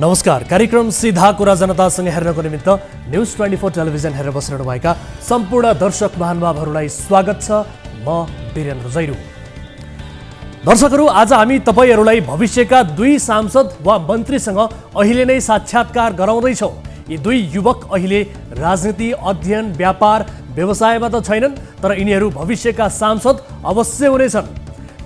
नमस्कार। कार्यक्रम सीधा कुरा जनतासँग हेर्नको निमित्त न्यूज 24 टेलिभिजन हेरेर बसिरहनुभएका सम्पूर्ण दर्शक महानुभावहरूलाई स्वागत छ। म वीरेन्द्र जैरू। दर्शकहरू, आज हामी तपाईहरूलाई भविष्यका दुई सांसद वा मन्त्रीसँग अहिले नै साक्षात्कार गराउँदैछौँ। यी दुई युवक अहिले राजनीति, अध्ययन, व्यापार, व्यवसायमा त छैनन्, तर यिनीहरू भविष्यका सांसद अवश्य हुनेछन्।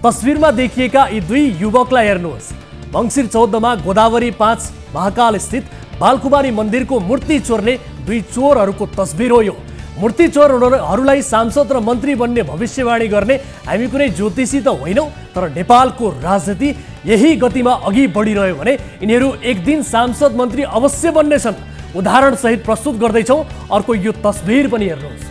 तस्बिरमा देखिएका यी दुई युवकलाई हेर्नुहोस्। मङ्सिर 14 मा गोदावरी 5 महाकाल स्थित बालकुमारी मन्दिरको मूर्ति चोर्ने दुई चोरहरूको तस्बिर हो यो। मूर्ति चोरहरूलाई सांसद र मन्त्री बन्ने भविष्यवाणी गर्ने हामी कुनै ज्योतिषी त होइनौँ, तर नेपालको राजनीति यही गतिमा अघि बढिरह्यो भने यिनीहरू एक दिन सांसद मन्त्री अवश्य बन्नेछन्। उदाहरणसहित प्रस्तुत गर्दैछौँ। अर्को यो तस्बिर पनि हेर्नुहोस्।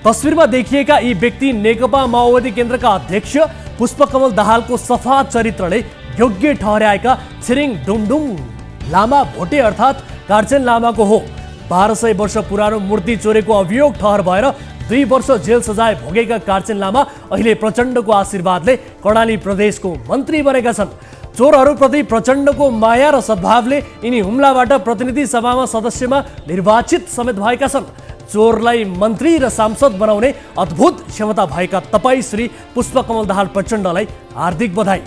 तस्बिरमा देखिएका यी व्यक्ति नेकपा माओवादी केन्द्रका अध्यक्ष पुष्पकमल दाहालको सफा चरित्रले योग्य ठहर्याएका छिरिङ डुमडुम लामा भोटे अर्थात् कार्चेन लामाको हो। 1200 वर्ष पुरानो मूर्ति चोरेको अभियोग ठहर भएर 2 वर्ष जेल सजाय भोगेका कार्चेन लामा अहिले प्रचण्डको आशीर्वादले कर्णाली प्रदेशको मन्त्री बनेका छन्। चोरहरूप्रति प्रचण्डको माया र सद्भावले यिनी हुम्लाबाट प्रतिनिधि सभामा सदस्यमा निर्वाचित समेत भएका छन्। चोरलाई मन्त्री र सांसद बनाउने अद्भुत क्षमता भएका तपाईँ श्री पुष्पकमल दाहाल प्रचण्डलाई हार्दिक बधाई।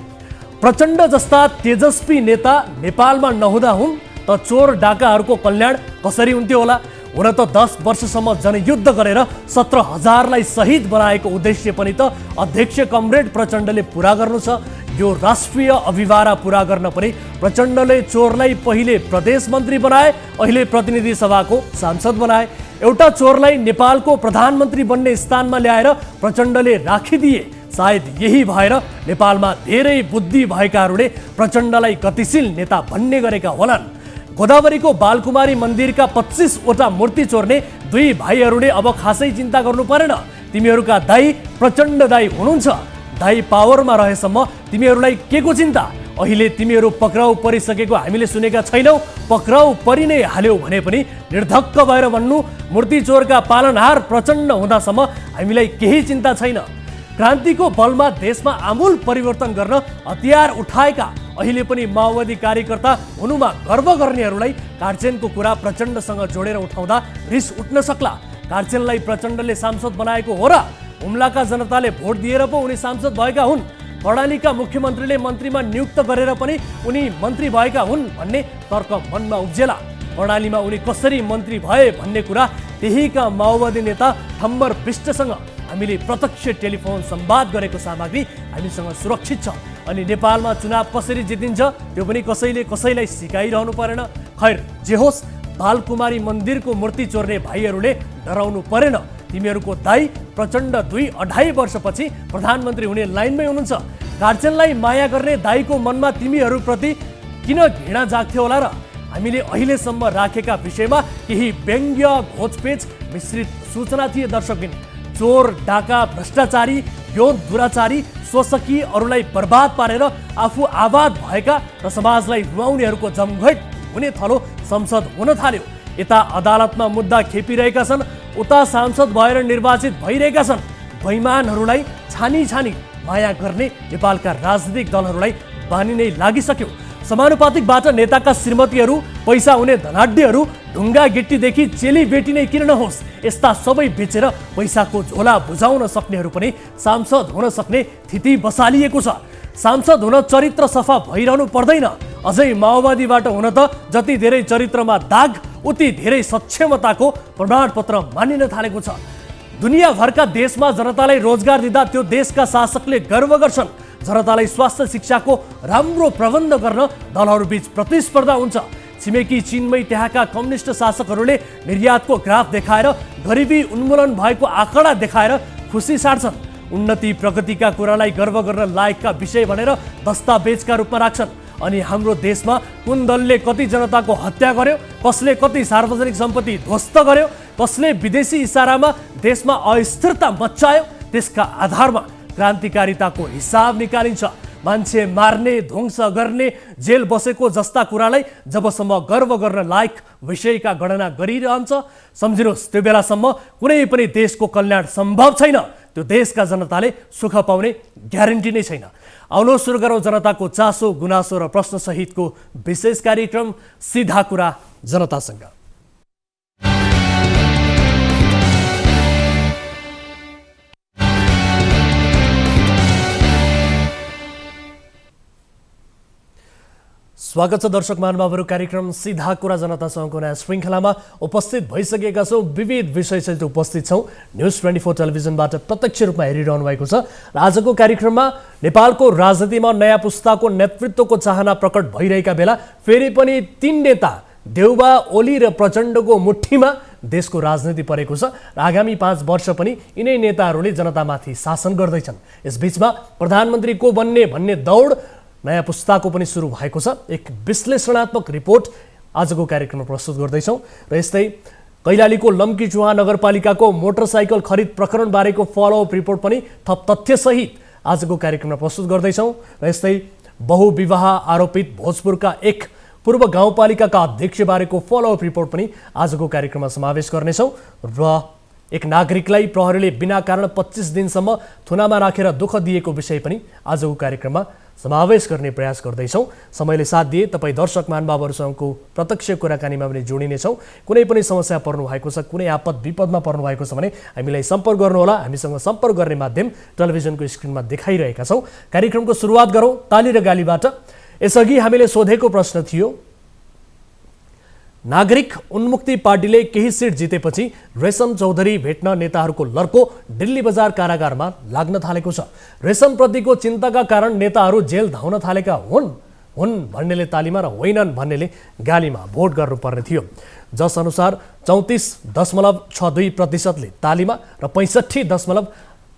प्रचण्ड जस्ता तेजस्वी नेता नेपालमा नहुँदा हुन् त चोर डाकाहरूको कल्याण कसरी हुन्थ्यो होला। हुन त 10 वर्षसम्म जनयुद्ध गरेर 17,000लाई शहीद बनाएको उद्देश्य पनि त अध्यक्ष कमरेड प्रचण्डले पुरा गर्नु छ। यो राष्ट्रिय अभिवारा पुरा गर्न पनि प्रचण्डले चोरलाई पहिले प्रदेश मन्त्री बनाए, अहिले प्रतिनिधि सभाको सांसद बनाए। एउटा चोरलाई नेपालको प्रधानमन्त्री बन्ने स्थानमा ल्याएर प्रचण्डले राखिदिए। सायद यही भएर नेपालमा धेरै बुद्धि भएकाहरूले प्रचण्डलाई गतिशील नेता भन्ने गरेका होलान्। गोदावरीको बालकुमारी मन्दिरका 25 वटा मूर्ति चोर्ने दुई भाइहरूले अब खासै चिन्ता गर्नु परेन। तिमीहरूका दाई प्रचण्ड दाई हुनुहुन्छ। दाई पावरमा रहेसम्म तिमीहरूलाई के को चिन्ता? अहिले तिमीहरू पक्राउ परिसकेको हामीले सुनेका छैनौँ। पक्राउ परि नै हाल्यौ भने पनि निर्धक्क भएर भन्नु मूर्ति चोरका पालनहार प्रचण्ड हुँदासम्म हामीलाई केही चिन्ता छैन। क्रान्तिको बलमा देशमा आमूल परिवर्तन गर्न हतियार उठाएका अहिले पनि माओवादी कार्यकर्ता हुनुमा गर्व गर्नेहरूलाई कार्चेनको कुरा प्रचण्डसँग जोडेर उठाउँदा रिस उठ्न सक्ला। कार्चेनलाई प्रचण्डले सांसद बनाएको हो र? हुम्लाका जनताले भोट दिएर पो उनी सांसद भएका हुन्। कर्णालीका मुख्यमन्त्रीले मन्त्रीमा नियुक्त गरेर पनि उनी मन्त्री भएका हुन् भन्ने तर्क मनमा उब्जेला। कर्णालीमा उनी कसरी मन्त्री भए भन्ने कुरा त्यहीका माओवादी नेता ठम्बर विष्टसँग हामीले प्रत्यक्ष टेलिफोन संवाद गरेको सामग्री हामीसँग सुरक्षित छ। अनि नेपालमा चुनाव कसरी जितिन्छ त्यो पनि कसैले कसैलाई सिकाइरहनु परेन। खैर जे होस्, बालकुमारी मन्दिरको मूर्ति चोर्ने भाइहरूले डराउनु परेन। तिमीहरूको दाई प्रचण्ड 2-2.5 वर्षपछि प्रधानमन्त्री हुने लाइनमै हुनुहुन्छ। कार्चेनलाई माया गर्ने दाईको मनमा तिमीहरूप्रति किन घृणा जाग्थ्यो होला र? हामीले अहिलेसम्म राखेका विषयमा केही व्यङ्ग्य, घोचपेच, मिश्रित सूचना थिए दर्शकबिन। चोर, डाका, भ्रष्टाचारी, यौन दुराचारी, शोषकी, अरूलाई बर्बाद पारेर आफू आबाद भएका र समाजलाई रुवाउनेहरूको जमघट हुने थलो संसद हुन थाल्यो। यता अदालतमा मुद्दा खेपिरहेका छन्, उता सांसद भएर निर्वाचित भइरहेका छन्। बैमानहरूलाई छानी छानी माया गर्ने नेपालका राजनीतिक दलहरूलाई बानी नै लागिसक्यो। समानुपातिकबाट नेताका श्रीमतीहरू, पैसा हुने धनाढ्यहरू, ढुङ्गा गिट्टीदेखि चेली बेटी नै किन नहोस्, यस्ता सबै बेचेर पैसाको झोला बुझाउन सक्नेहरू पनि सांसद हुन सक्ने स्थिति बसालिएको छ। सांसद हुन चरित्र सफा भइरहनु पर्दैन। अझै माओवादीबाट हुन त जति धेरै चरित्रमा दाग उति धेरै सक्षमताको प्रमाणपत्र मानिन थालेको छ। दुनियाँभरका देशमा जनतालाई रोजगार दिँदा त्यो देशका शासकले गर्व गर्छन्। जनतालाई स्वास्थ्य शिक्षाको राम्रो प्रबन्ध गर्न दलहरूबीच प्रतिस्पर्धा हुन्छ। छिमेकी चीनमै त्यहाँका कम्युनिस्ट शासकहरूले निर्यातको ग्राफ देखाएर गरिबी उन्मूलन भएको आँकडा देखाएर खुसी साट्छन्। उन्नति प्रगतिका कुरालाई गर्व गर्न लायकका विषय भनेर दस्तावेजका रूपमा राख्छन्। अनि हाम्रो देशमा कुन दलले कति जनताको हत्या गर्यो, कसले कति सार्वजनिक सम्पत्ति ध्वस्त गर्यो, कसले विदेशी इसारामा देशमा अस्थिरता मच्चायो, त्यसका आधारमा क्रान्तिकारिताको हिसाब निकालिन्छ। मान्छे मार्ने, ध्वंस गर्ने, जेल बसेको जस्ता कुरालाई जबसम्म गर्व गर्न लायक विषयका गणना गरिरहन्छ, सम्झिनुहोस् त्यो बेलासम्म कुनै पनि देशको कल्याण सम्भव छैन। त्यो देशका जनताले सुख पाउने ग्यारेन्टी नै छैन। आउनु सुरु गरौँ जनताको चासो गुनासो र प्रश्न सहितको विशेष कार्यक्रम सीधा कुरा जनतासँग। स्वागत छ दर्शक महानुभावहरू, कार्यक्रम सीधा कुरा जनतासँगको नयाँ श्रृङ्खलामा उपस्थित भइसकेका छौँ। विविध विषयसहित उपस्थित छौँ। न्युज 24 टेलिभिजनबाट प्रत्यक्ष रूपमा हेरिरहनु भएको छ र आजको कार्यक्रममा नेपालको राजनीतिमा नयाँ पुस्ताको नेतृत्वको चाहना प्रकट भइरहेका बेला फेरि पनि तीन नेता देउबा, ओली र प्रचण्डको मुठ्ठीमा देशको राजनीति परेको छ र आगामी 5 वर्ष पनि यिनै नेताहरूले जनतामाथि शासन गर्दैछन्। यसबीचमा प्रधानमन्त्री को बन्ने भन्ने दौड नयाँ पुस्ताको पनि सुरु भएको छ। एक विश्लेषणात्मक रिपोर्ट आजको कार्यक्रममा प्रस्तुत गर्दैछौँ र यस्तै कैलालीको लम्की चुहा नगरपालिकाको मोटरसाइकल खरिद प्रकरण बारेको फलोअप रिपोर्ट पनि थप तथ्यसहित आजको कार्यक्रममा प्रस्तुत गर्दैछौँ र यस्तै बहुविवाह आरोपित भोजपुरका एक पूर्व गाउँपालिकाका अध्यक्ष बारेको फलोअप रिपोर्ट पनि आजको कार्यक्रममा समावेश गर्नेछौँ र एक नागरिकलाई प्रहरीले बिना कारण 25 दिनसम्म थुनामा राखेर दुःख दिएको विषय पनि आजको कार्यक्रममा समावेश गर्ने प्रयास गर्दैछौँ। समयले साथ दिए तपाईँ दर्शक महानुभावहरूसँगको प्रत्यक्ष कुराकानीमा पनि जोडिनेछौँ। कुनै पनि समस्या पर्नु भएको छ, कुनै आपद विपदमा पर्नु भएको छ भने हामीलाई सम्पर्क गर्नुहोला। हामीसँग सम्पर्क गर्ने माध्यम टेलिभिजनको स्क्रिनमा देखाइरहेका छौँ। कार्यक्रमको सुरुवात गरौँ ताली र गालीबाट। यसअघि हामीले सोधेको प्रश्न थियो, नागरिक उन्मुक्ति पार्टीले केही सिट जितेपछि रेशम चौधरी भेट्न नेताहरूको लर्को दिल्ली बजार कारागारमा लाग्न थालेको छ। रेशमप्रतिको चिन्ताका कारण नेताहरू जेल धाउन थालेका हुन् भन्नेले तालीमा र होइनन् भन्नेले गालीमा भोट गर्नुपर्ने थियो। जस अनुसार 34.62% तालीमा र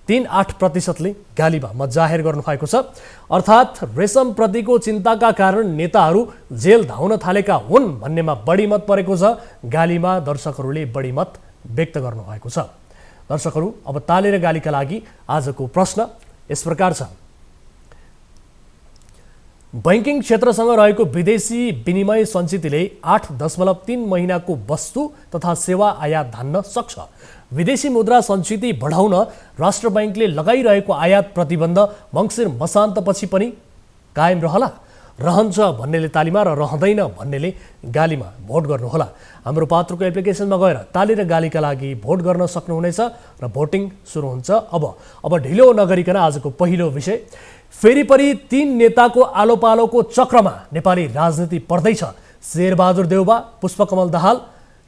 65.38% गालीमा मत जाहेर गर्नुभएको छ। अर्थात् रेशमप्रतिको चिन्ताका कारण नेताहरू जेल धाउन थालेका हुन् भन्नेमा बढी मत परेको छ। गालीमा दर्शकहरूले बढी मत व्यक्त गर्नुभएको छ। दर्शकहरू, अब ताली र गालीका लागि आजको प्रश्न यस प्रकार छ। बैंकिङ क्षेत्रसँग रहेको विदेशी विनिमय सञ्चितले 8.3 महिनाको वस्तु तथा सेवा आयात धान्न सक्छ। विदेशी मुद्रा सञ्चित बढाउन राष्ट्र बैंकले लगाइरहेको आयात प्रतिबन्ध मङ्सिर मसान्तपछि पनि कायम रहन्छ भन्नेले तालीमा र रहँदैन भन्नेले गालीमा भोट गर्नुहोला। हाम्रो पात्रको एप्लिकेसनमा गएर ताली र गालीका लागि भोट गर्न सक्नुहुनेछ र भोटिङ सुरु हुन्छ। अब ढिलो नगरिकन आजको पहिलो विषय, फेरि पनि तीन नेताको आलो पालोको चक्रमा नेपाली राजनीति पर्दैछ। शेरबहादुर देउबा, पुष्पकमल दाहाल,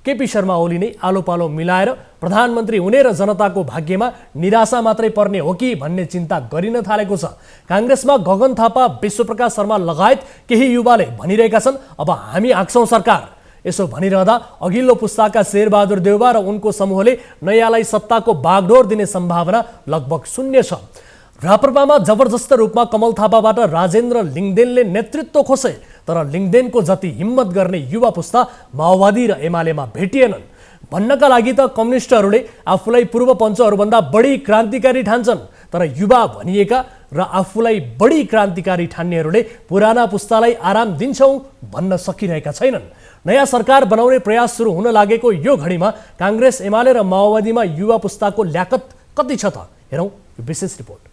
केपी शर्मा ओली नै आलो पालो मिलाएर प्रधानमन्त्री हुने र जनताको भाग्यमा निराशा मात्रै पर्ने हो कि भन्ने चिन्ता गरिन थालेको छ। काङ्ग्रेसमा गगन थापा, विश्वप्रकाश शर्मा लगायत केही युवाले भनिरहेका छन्, अब हामी हाँक्छौँ सरकार। यसो भनिरहँदा अघिल्लो पुस्ताका शेरबहादुर देउबा र उनको समूहले नयाँलाई सत्ताको बागडोर दिने सम्भावना लगभग शून्य छ। राप्रपामा जबरजस्त रूपमा कमल थापाबाट राजेन्द्र लिङदेनले नेतृत्व खोसे, तर लिङदेनको जति हिम्मत गर्ने युवा पुस्ता माओवादी र एमालेमा भेटिएनन्। भन्नका लागि त कम्युनिस्टहरूले आफूलाई पूर्व पञ्चहरूभन्दा बढी क्रान्तिकारी ठान्छन्, तर युवा भनिएका र आफूलाई बढी क्रान्तिकारी ठान्नेहरूले पुराना पुस्तालाई आराम दिन्छौँ भन्न सकिरहेका छैनन्। नयाँ सरकार बनाउने प्रयास सुरु हुन लागेको यो घडीमा काङ्ग्रेस, एमाले र माओवादीमा युवा पुस्ताको ल्याकत कति छ त? हेरौँ यो विशेष रिपोर्ट।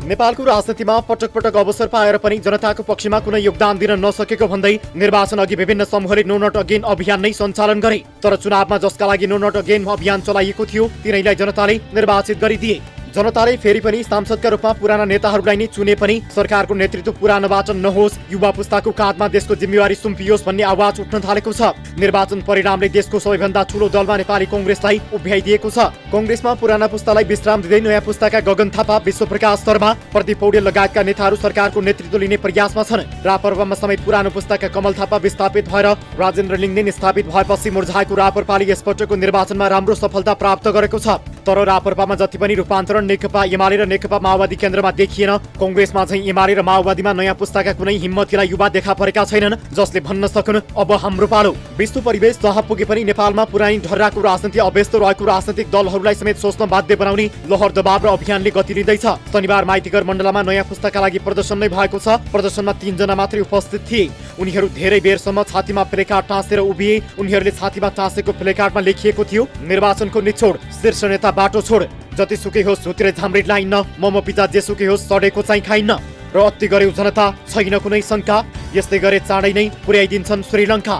नेपालको राजनीतिमा पटक पटक अवसर पाएर पनि जनताको पक्षमा कुनै योगदान दिन नसकेको भन्दै निर्वाचन अघि विभिन्न समूहले नो नट अगेन अभियान नै सञ्चालन गरे। तर चुनावमा जसका लागि नो नट अगेन अभियान चलाइएको थियो तिनैलाई जनताले निर्वाचित गरिदिए। जनताले फेरि पनि सांसदका रूपमा पुराना नेताहरूलाई नै चुने पनि सरकारको नेतृत्व पुरानोबाट नहोस्, युवा पुस्ताको काँधमा देशको जिम्मेवारी सुम्पियोस् भन्ने आवाज उठ्न थालेको छ। निर्वाचन परिणामले देशको सबैभन्दा ठूलो दलमा नेपाली कांग्रेसलाई उभ्याइदिएको छ। कांग्रेसमा पुराना पुस्तालाई विश्राम दिँदै नयाँ पुस्ताका गगन थापा, विश्वप्रकाश शर्मा, प्रदीप पौडेल लगायतका नेताहरू सरकारको नेतृत्व लिने प्रयासमा छन्। रापरपामा समेत पुरानो पुस्ताका कमल थापा विस्थापित भएर राजेन्द्र लिङदेन स्थापित भएपछि मुर्झाएको रापरपाले यसपटकको निर्वाचनमा राम्रो सफलता प्राप्त गरेको छ। तर रापरपामा जति पनि रूपान्तरण समीकरण नेकपा एमाले र नेकपा माओवादी केन्द्रमा देखिएन। कङ्ग्रेसमा चाहिँ एमाले र माओवादीमा नयाँ पुस्ताका कुनै हिम्मतिला युवा देखा परेका छैनन् जसले भन्न सकुन् अब हाम्रो पालो। विश्व परिवेश जहाँ पुगे पनि नेपालमा पुरानी ढर्राको राजनीति अभ्यस्त रहेको राजनीतिक दलहरूलाई समेत सोच्न बाध्य बनाउने लहर दबाव र अभियानले गति लिँदैछ। शनिबार माइतीघर मण्डलमा नयाँ पुस्ताका लागि प्रदर्शन नै भएको छ। प्रदर्शनमा 3 जना मात्रै उपस्थित थिए। उनीहरू धेरै बेरसम्म छातीमा प्लेकार्ड टाँसेर उभिए। उनीहरूले छातीमा टाँसेको प्लेकार्डमा लेखिएको थियो, निर्वाचनको निचोड, शीर्ष नेता बाटो छोड, जतिसुकै होस् झुत्रे झाम्री लाइन्न, मोमो पिज्जा जेसुकै होस् सडेको चाहिँ खाइन्न। र अति गर्यो जनता, छैन कुनै शङ्का, यस्तै गरे चाँडै नै पुर्याइदिन्छन् श्रीलङ्का।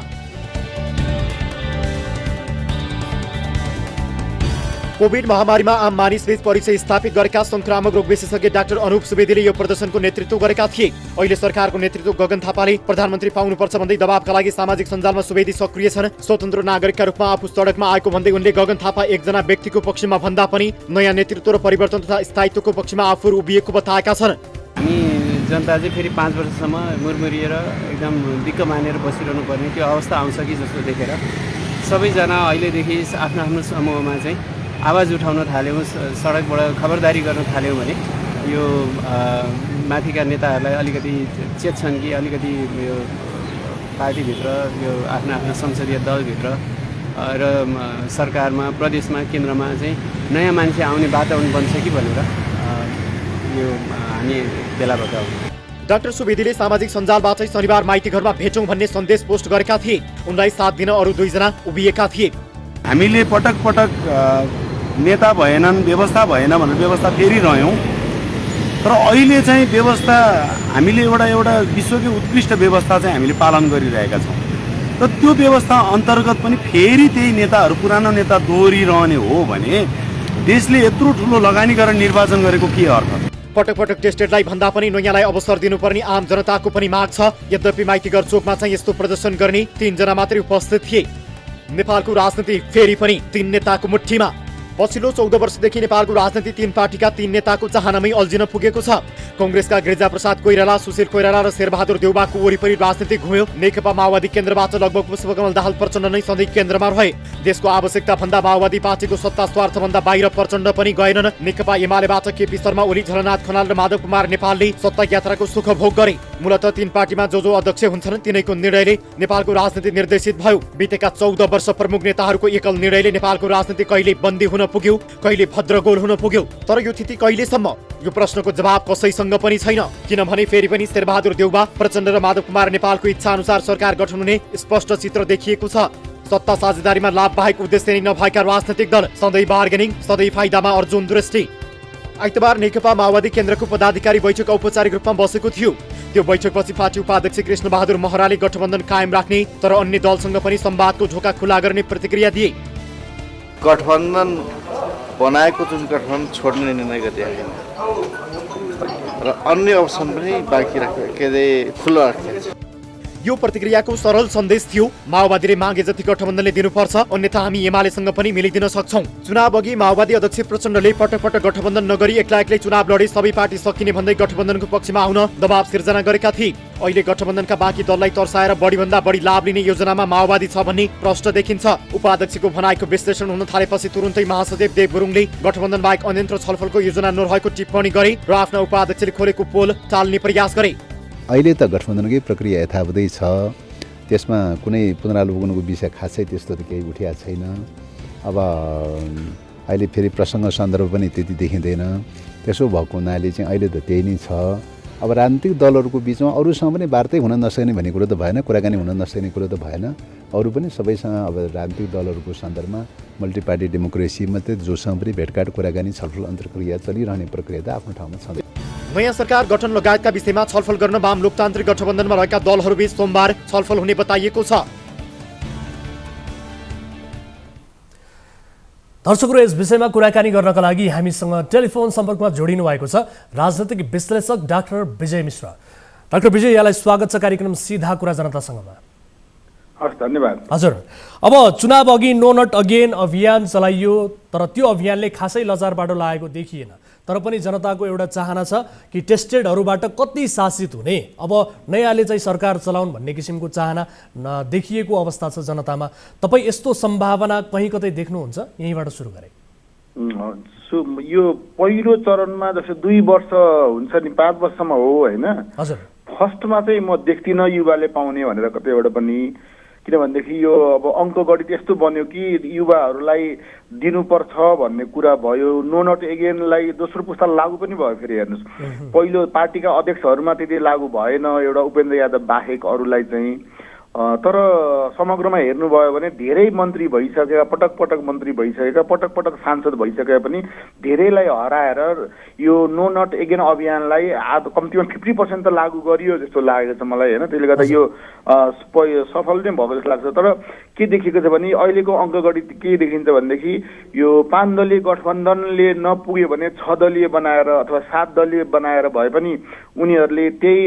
कोभिड महामारीमा आम मानिसबीच परिचय स्थापित गरेका संक्रामक रोग विशेषज्ञ डाक्टर अनुप सुवेदीले यो प्रदर्शनको नेतृत्व गरेका थिए। अहिले सरकारको नेतृत्व गगन थापाले प्रधानमन्त्री पाउनुपर्छ भन्दै दबावका लागि सामाजिक सञ्जालमा सुवेदी सक्रिय छन्। स्वतन्त्र नागरिकका रूपमा आफू सडकमा आएको भन्दै उनले गगन थापा एकजना व्यक्तिको पक्षमा भन्दा पनि नयाँ नेतृत्व र परिवर्तन तथा स्थायित्वको पक्षमा आफू उभिएको बताएका छन्। हामी जनता चाहिँ फेरि 5 वर्षसम्म मुरमुरिएर एकदम दिक्क मानेर बसिरहनु पर्ने त्यो अवस्था आउँछ कि जस्तो देखेर सबैजना अहिलेदेखि आफ्नो आफ्नो समूहमा चाहिँ आवाज उठाउन थाल्यौँ, सडकबाट खबरदारी गर्न थाल्यौँ भने यो माथिका नेताहरूलाई अलिकति चेत्छन् कि अलिकति यो पार्टीभित्र यो आफ्नो आफ्नो संसदीय दलभित्र र सरकारमा प्रदेशमा केन्द्रमा चाहिँ नयाँ मान्छे आउने वातावरण बन्छ कि भनेर यो हामी बेला बताउँ। डाक्टर सुवेदीले सामाजिक सञ्जालबाटै शनिबार माइतीघरमा भेटौँ भन्ने सन्देश पोस्ट गरेका थिए। उनलाई साथ दिन अरू 2 जना उभिएका थिए। हामीले पटक पटक नेता भएनन्, व्यवस्था भएन भनेर व्यवस्था फेरिरह्यौँ, तर अहिले चाहिँ व्यवस्था हामीले एउटा विश्वकै उत्कृष्ट व्यवस्था चाहिँ हामीले पालन गरिरहेका छौँ। र त्यो व्यवस्था अन्तर्गत पनि फेरि त्यही नेताहरू पुरानो नेता दोहोरिरहने हो भने देशले यत्रो ठुलो लगानी गरेर निर्वाचन गरेको के अर्थ? पटक पटक टेस्टेडलाई भन्दा पनि नयाँलाई अवसर दिनुपर्ने आम जनताको पनि माग छ। यद्यपि माइतीघर चोकमा चाहिँ यस्तो प्रदर्शन गर्ने 3 जना मात्रै उपस्थित थिए। नेपालको राजनीति फेरि पनि 3 नेताको मुठ्ठीमा। पछिल्लो 14 वर्षदेखि नेपालको राजनीति 3 पार्टीका 3 नेताको चाहनामै अल्झिन पुगेको छ। कङ्ग्रेसका गिरिजाप्रसाद कोइराला, सुशील कोइराला र शेरबहादुर देउबाको वरिपरि राजनीति घुम्यो। नेकपा माओवादी केन्द्रबाट लगभग पुष्पकमल दाहाल प्रचण्ड नै सधैँ केन्द्रमा रहे। देशको आवश्यकता भन्दा माओवादी पार्टीको सत्ता स्वार्थ भन्दा बाहिर प्रचण्ड पनि गएनन्। नेकपा एमालेबाट केपी शर्मा ओली, झलनाथ खनाल र माधव कुमार नेपालले सत्ता यात्राको सुख भोग गरे। मूलतः 3 पार्टीमा जो अध्यक्ष हुन्छन् तिनैको निर्णयले नेपालको राजनीति निर्देशित भयो। बितेका 14 वर्ष प्रमुख नेताहरूको एकल निर्णयले नेपालको राजनीति कहिले बन्दी हुन पुग्यो, कहिले भद्रगोल हुन पुग्यो। तर यो स्थिति कहिलेसम्म? यो प्रश्नको जवाब कसैसँग पनि छैन। किनभने फेरि पनि शेरबहादुर देउबा, प्रचण्ड र माधव कुमार नेपालको इच्छा अनुसार सरकार गठन हुने स्पष्ट चित्र देखिएको छ। सत्ता साझेदारीमा लाभ बाहेक उद्देश्य नै नभएका राजनैतिक दल, सधैँ बार्गेनिङ, सधैँ फाइदामा अर्जुन दृष्टि। आइतबार नेकपा माओवादी केन्द्रको पदाधिकारी बैठक औपचारिक रूपमा बसेको थियो। त्यो बैठकपछि पार्टी उपाध्यक्ष कृष्णबहादुर महराले गठबन्धन कायम राख्ने तर अन्य दलसँग पनि संवादको ढोका खुला गर्ने प्रतिक्रिया दिए। गठबन्धन बनाएको जुन गठबन्धन छोड्ने निर्णय गरिएको र अन्य अप्सन पनि बाँकी राखेको खुल्ला राखेको। यो प्रतिक्रियाको सरल सन्देश थियो। माओवादीले मागे जति गठबन्धनले दिनुपर्छ, अन्यथा हामी एमालेसँग पनि मिलिदिन सक्छौं। चुनाव अघि माओवादी अध्यक्ष प्रचण्डले पटक पटक गठबन्धन नगरी एक्लै एक्लै चुनाव लडे सबै पार्टी सकिने भन्दै गठबन्धनको पक्षमा आउन दबाव सिर्जना गरेका थिए। अहिले गठबन्धनका बाँकी दललाई तर्साएर बढीभन्दा बढी लाभ लिने योजनामा माओवादी छ भन्ने प्रश्न देखिन्छ। उपाध्यक्षको भनाइको विश्लेषण हुन थालेपछि तुरुन्तै महासचिव देव गुरुङले गठबन्धन बाहेक अन्यत्र छलफलको योजना नरहेको टिप्पणी गरे र आफ्ना उपाध्यक्षले खोलेको पोल टाल्ने प्रयास गरे। अहिले त गठबन्धनकै प्रक्रिया यथावतै छ, त्यसमा कुनै पुनरावलोकनको विषय खासै त्यस्तो त केही उठिएको छैन। अब अहिले फेरि प्रसङ्ग सन्दर्भ पनि त्यति देखिँदैन। त्यसो भएको हुनाले चाहिँ अहिले त त्यही नै छ। अब राजनीतिक दलहरूको बिचमा अरूसँग पनि वार्तै हुन नसक्ने भन्ने कुरो त भएन, कुराकानी हुन नसक्ने कुरो त भएन। अरू पनि सबैसँग अब राजनीतिक दलहरूको सन्दर्भमा मल्टी पार्टी डेमोक्रेसीमा चाहिँ जोसँग पनि भेटघाट कुराकानी छलफल अन्तर्क्रिया चलिरहने प्रक्रिया त आफ्नो ठाउँमा छँदै। नयाँ सरकार गठन लगायतका विषयमा छलफल गर्न वाम लोकतान्त्रिक गठबन्धनमा रहेका दलहरूबीच सोमबार छलफल हुने बताइएको छ। दर्शकहरू, यस विषयमा कुराकानी गर्नका लागि हामीसँग टेलिफोन सम्पर्कमा जोडिनु भएको छ राजनैतिक विश्लेषक डाक्टर विजय मिश्र। डाक्टर विजय, यहाँलाई स्वागत छ कार्यक्रम सीधा कुरा जनतासँगमा। हस्, धन्यवाद। हजुर, अब चुनाव अघि नो नट अगेन अभियान चलाइयो, तर त्यो अभियानले खासै लजारबाट लागेको देखिएन। तर पनि जनताको एउटा चाहना छ कि टेस्टेडहरूबाट कति शासित हुने, अब नयाँले चाहिँ सरकार चलाउन् भन्ने किसिमको चाहना देखिएको अवस्था छ जनतामा। तपाईँ यस्तो सम्भावना कहीँ कतै देख्नुहुन्छ? यहीँबाट सुरु गरे। यो पहिलो चरणमा जस्तो 2 वर्ष हुन्छ नि 5 वर्षमा हो होइन हजुर फर्स्टमा चाहिँ म देख्दिनँ युवाले पाउने भनेर कतैबाट पनि किनभनेदेखि यो अब अङ्क गणित यस्तो बन्यो कि युवाहरूलाई दिनुपर्छ भन्ने कुरा भयो नो नट एगेनलाई दोस्रो पुस्ता लागू पनि भयो फेरि हेर्नुहोस् पहिलो पार्टीका अध्यक्षहरूमा त्यति लागू भएन एउटा उपेन्द्र यादव बाहेक अरूलाई चाहिँ तर समग्रमा हेर्नुभयो भने धेरै मन्त्री भइसकेका पटक पटक मन्त्री भइसकेका पटक पटक सांसद भइसकेका पनि धेरैलाई हराएर यो नो नट एगेन अभियानलाई कम्तीमा 50% त लागू गरियो जस्तो लागेको छ मलाई होइन त्यसले गर्दा यो सफल नै भएको जस्तो लाग्छ तर के देखिएको छ भने अहिलेको अङ्क गणित के देखिन्छ भनेदेखि यो 5 दलीय गठबन्धनले नपुग्यो भने 6 दलीय बनाएर अथवा 7 दलीय बनाएर भए पनि उनीहरूले त्यही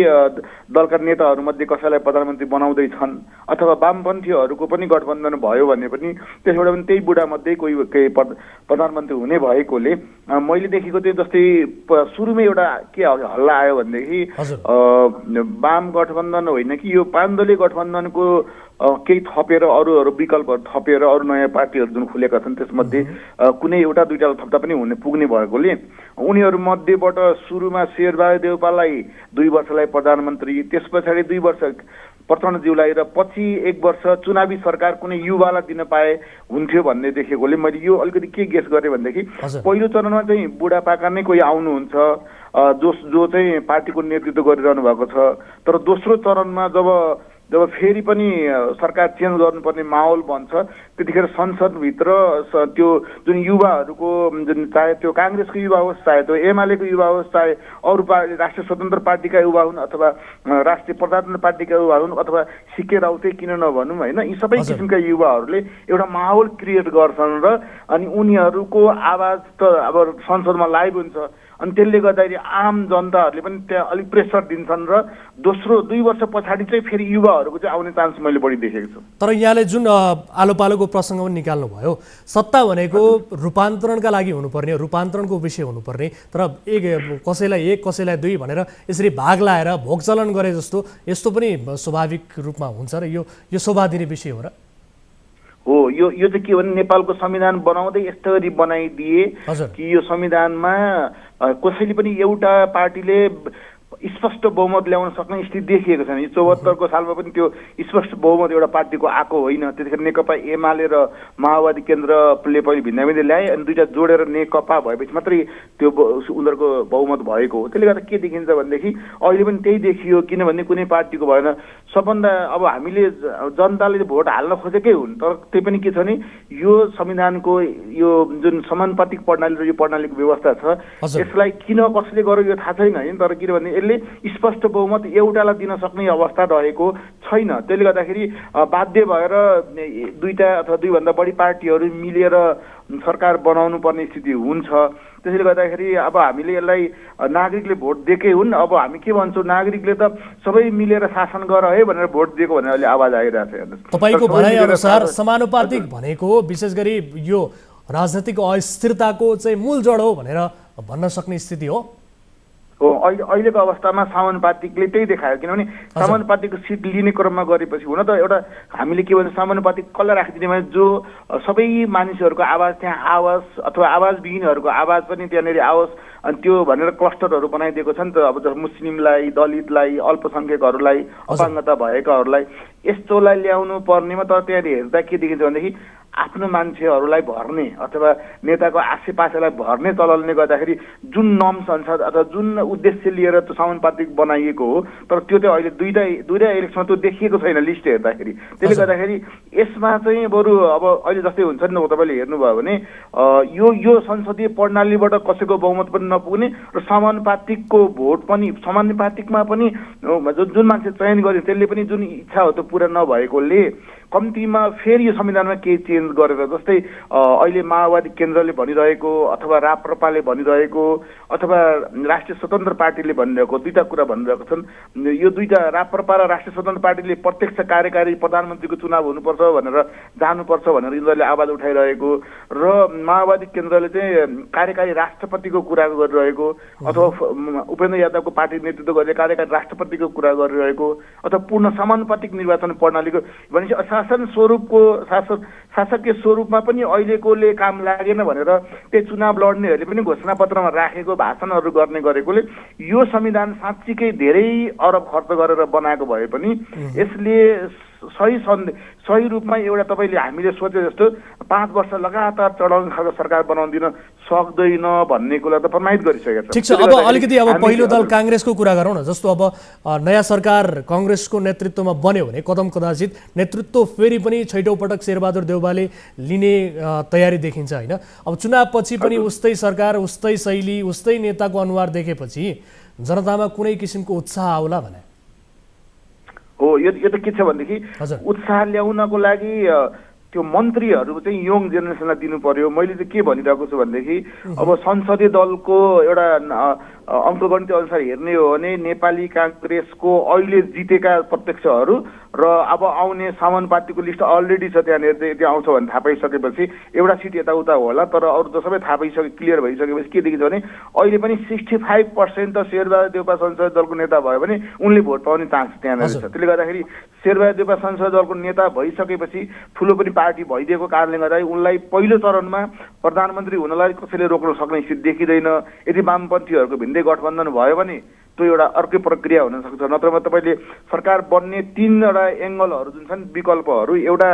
दलका नेताहरूमध्ये कसैलाई प्रधानमन्त्री बनाउँदैछन् अथवा वामपन्थीहरूको पनि गठबन्धन भयो भने पनि त्यसबाट पनि त्यही बुढामध्ये कोही प्रधानमन्त्री हुने भएकोले मैले देखेको त्यो जस्तै सुरुमै एउटा के हल्ला आयो भनेदेखि वाम गठबन्धन होइन कि यो 5 दलीय गठबन्धनको केही थपेर अरू विकल्पहरू थपेर अरू नयाँ पार्टीहरू जुन खुलेका छन् त्यसमध्ये कुनै एउटा दुईटा थप्दा पनि पुग्ने भएकोले उनीहरू मध्येबाट सुरुमा शेरबहादुर देउपालाई 2 वर्षलाई प्रधानमन्त्री त्यस पछाडि 2 वर्ष प्रचण्डज्यूलाई र पछि 1 वर्ष चुनावी सरकार कुनै युवालाई दिन पाए हुन्थ्यो भन्ने देखेकोले मैले यो अलिकति के गेस गरेँ भनेदेखि पहिलो चरणमा चाहिँ बुढापाका नै कोही आउनुहुन्छ जो चाहिँ पार्टीको नेतृत्व गरिरहनु भएको छ तर दोस्रो चरणमा जब फेरि पनि सरकार चेन्ज गर्नुपर्ने माहौल बन्छ त्यतिखेर संसदभित्र त्यो जुन युवाहरूको जुन चाहे त्यो काङ्ग्रेसको युवा होस् चाहे त्यो एमालेको युवा होस् चाहे अरू पार्टी राष्ट्रिय स्वतन्त्र पार्टीका युवा हुन् अथवा राष्ट्रिय प्रजातन्त्र पार्टीका युवा हुन् अथवा सिके राउटे किन नभनौँ होइन यी सबै किसिमका युवाहरूले एउटा माहौल क्रिएट गर्छन् र अनि उनीहरूको आवाज त अब संसदमा लाइभ हुन्छ अनि त्यसले गर्दाखेरि आम जनताहरूले पनि त्यहाँ अलिक प्रेसर दिन्छन् र दोस्रो 2 वर्ष पछाडि चाहिँ फेरि युवाहरूको चाहिँ आउने चान्स मैले बढी देखेको छु तर यहाँले जुन आलो पालोको प्रसङ्ग पनि निकाल्नु भयो सत्ता भनेको रूपान्तरणका लागि हुनुपर्ने रूपान्तरणको विषय हुनुपर्ने तर कसैलाई 1 कसैलाई 2 भनेर यसरी भाग लाएर भोग चलन गरे जस्तो यस्तो पनि स्वाभाविक रूपमा हुन्छ र यो शोभा दिने विषय हो र हो यो चाहिँ के भने नेपालको संविधान बनाउँदै यस्तरी बनाइदिए कि यो संविधानमा कसैले पनि एउटा पार्टीले स्पष्ट बहुमत ल्याउन सक्ने स्थिति देखिएको छैन। 74 को सालमा पनि त्यो स्पष्ट बहुमत एउटा पार्टीको आएको होइन। त्यतिखेर नेकपा एमाले र माओवादी केन्द्रले पहिले भिन्न भिन्न ल्याए अनि दुईटा जोडेर नेकपा भएपछि मात्रै त्यो उनीहरूको बहुमत भएको हो। त्यसले गर्दा के देखिन्छ भनेदेखि अहिले पनि त्यही देखियो, किनभने कुनै पार्टीको भएन। सबभन्दा अब हामीले जनताले भोट हाल्न खोजेकै हुन्, तर त्यही पनि के छ भने यो संविधानको यो जुन समानुपातिक प्रणाली र यो प्रणालीको व्यवस्था छ यसलाई किन कसले गर्यो यो थाहा छैन है, तर किनभने यसले स्पष्ट बहुमत एउटालाई दिन सक्ने अवस्था रहेको छैन। त्यसले गर्दाखेरि बाध्य भएर दुईटा अथवा दुईभन्दा बढी पार्टीहरू मिलेर सरकार बनाउनु पर्ने स्थिति हुन्छ। त्यसैले गर्दाखेरि अब हामीले यसलाई नागरिकले भोट दिएकै हुन्, अब हामी के भन्छौँ, नागरिकले त सबै मिलेर शासन गर है भनेर भोट दिएको भनेर अहिले आवाज आइरहेको छ। हेर्नुहोस्, तपाईँको भनाइ अनुसार समानुपातिक भनेको विशेष गरी यो राजनैतिक अस्थिरताको चाहिँ मूल जड हो भनेर भन्न सक्ने स्थिति हो। अहिलेको अवस्थामा समानुपातिकले त्यही देखायो, किनभने समानुपातिकको सिट लिने क्रममा गरेपछि हुन त एउटा हामीले के भन्छ समानुपातिक कसलाई राखिदिने भने जो सबै मानिसहरूको आवाज त्यहाँ आओस् अथवा आवाजविहीनहरूको आवाज पनि त्यहाँनिर आओस् अनि त्यो भनेर क्लस्टरहरू बनाइदिएको छ नि त। अब जस्तो मुस्लिमलाई, दलितलाई, अल्पसङ्ख्यकहरूलाई, अपाङ्गता भएकाहरूलाई यस्तोलाई ल्याउनु पर्नेमा तर त्यहाँनिर हेर्दा के देखिन्छ भनेदेखि आफ्नो मान्छेहरूलाई भर्ने अथवा नेताको आसेपासेलाई भर्ने चलनले गर्दाखेरि जुन नर्म्स अनुसार अथवा जुन उद्देश्य लिएर त्यो समानुपातिक बनाइएको हो, तर त्यो चाहिँ अहिले दुईटा इलेक्सनमा त्यो देखिएको छैन लिस्ट हेर्दाखेरि। त्यसले गर्दाखेरि यसमा चाहिँ बरु अब अहिले जस्तै हुन्छ नि, तपाईँले हेर्नुभयो भने यो संसदीय प्रणालीबाट कसैको बहुमत पनि नपुग्ने र समानुपातिकको भोट पनि समानुपातिकमा पनि जुन मान्छे चयन गर्यो त्यसले पनि जुन इच्छा हो त्यो पुरा नभएकोले कम्तीमा फेरि यो संविधानमा केही चेन्ज गरेर, जस्तै अहिले माओवादी केन्द्रले भनिरहेको अथवा राप्रपाले भनिरहेको अथवा राष्ट्रिय स्वतन्त्र पार्टीले भनिरहेको दुईटा कुरा भनिरहेको छन्। यो दुईटा राप्रपा र राष्ट्रिय स्वतन्त्र पार्टीले प्रत्यक्ष कार्यकारी प्रधानमन्त्रीको चुनाव हुनुपर्छ भनेर जानुपर्छ भनेर यिनीहरूले आवाज उठाइरहेको र माओवादी केन्द्रले चाहिँ कार्यकारी राष्ट्रपतिको कुरा गरिरहेको अथवा उपेन्द्र यादवको पार्टी नेतृत्व गरेर कार्यकारी राष्ट्रपतिको कुरा गरिरहेको अथवा पूर्ण समानुपातिक निर्वाचन प्रणालीको भनेपछि शासन शासकीय स्वरूपमा पनि अहिलेकोले काम लागेन भनेर त्यही चुनाव लड्नेहरूले पनि घोषणापत्रमा राखेको भाषणहरू गर्ने गरेकोले यो संविधान साँच्चीकै धेरै अरब खर्च गरेर बनाएको भए पनि यसले सही रूपमा एउटा तपाईँले हामीले सोचे जस्तो 5 वर्ष लगातार चढाउने खालको सरकार बनाउन दिन सक्दैन भन्ने कुरा त प्रमाणित गरिसकेको छ। ठिक छ, अब अलिकति अब पहिलो दल काङ्ग्रेसको कुरा गरौँ न। जस्तो अब नयाँ सरकार काङ्ग्रेसको नेतृत्वमा बन्यो भने कदम कदाचित नेतृत्व फेरि पनि 6औं पटक शेरबहादुर देउवाले लिने तयारी देखिन्छ होइन। अब चुनावपछि पनि उस्तै सरकार, उस्तै शैली, उस्तै नेताको अनुहार देखेपछि जनतामा कुनै किसिमको उत्साह आउला भने? हो, यो त के छ भनेदेखि उत्साह ल्याउनको लागि त्यो मन्त्रीहरू चाहिँ यङ जेनेरेसनलाई दिनु पर्यो। मैले चाहिँ के भनिरहेको छु भनेदेखि अब संसदीय दलको एउटा अङ्कगणित अनुसार हेर्ने हो भने नेपाली काङ्ग्रेसको अहिले जितेका प्रत्यक्षहरू र अब आउने समानुपातिको लिस्ट अलरेडी छ, त्यहाँनिर त्यहाँ आउँछ भने थाहा पाइसकेपछि एउटा सिट यताउता होला, तर अरू त सबै थाहा पाइसके क्लियर भइसकेपछि के देखिन्छ भने अहिले पनि 65% त शेरबहादुर देउवा संसदीय दलको नेता भयो भने उनले भोट पाउने चान्स त्यहाँनिर छ। त्यसले गर्दाखेरि शेरबहादुर देउवा संसदीय दलको नेता भइसकेपछि ठुलो पनि पार्टी भइदिएको कारणले गर्दाखेरि उनलाई पहिलो चरणमा प्रधानमन्त्री हुनलाई कसैले रोक्न सक्ने स्थिति देखिँदैन। यदि वामपन्थीहरूको भिन्दै गठबन्धन भयो भने त्यो एउटा अर्कै प्रक्रिया हुन सक्छ। नत्रमा तपाईँले सरकार बन्ने 3वटा एङ्गलहरू जुन छन् विकल्पहरू, एउटा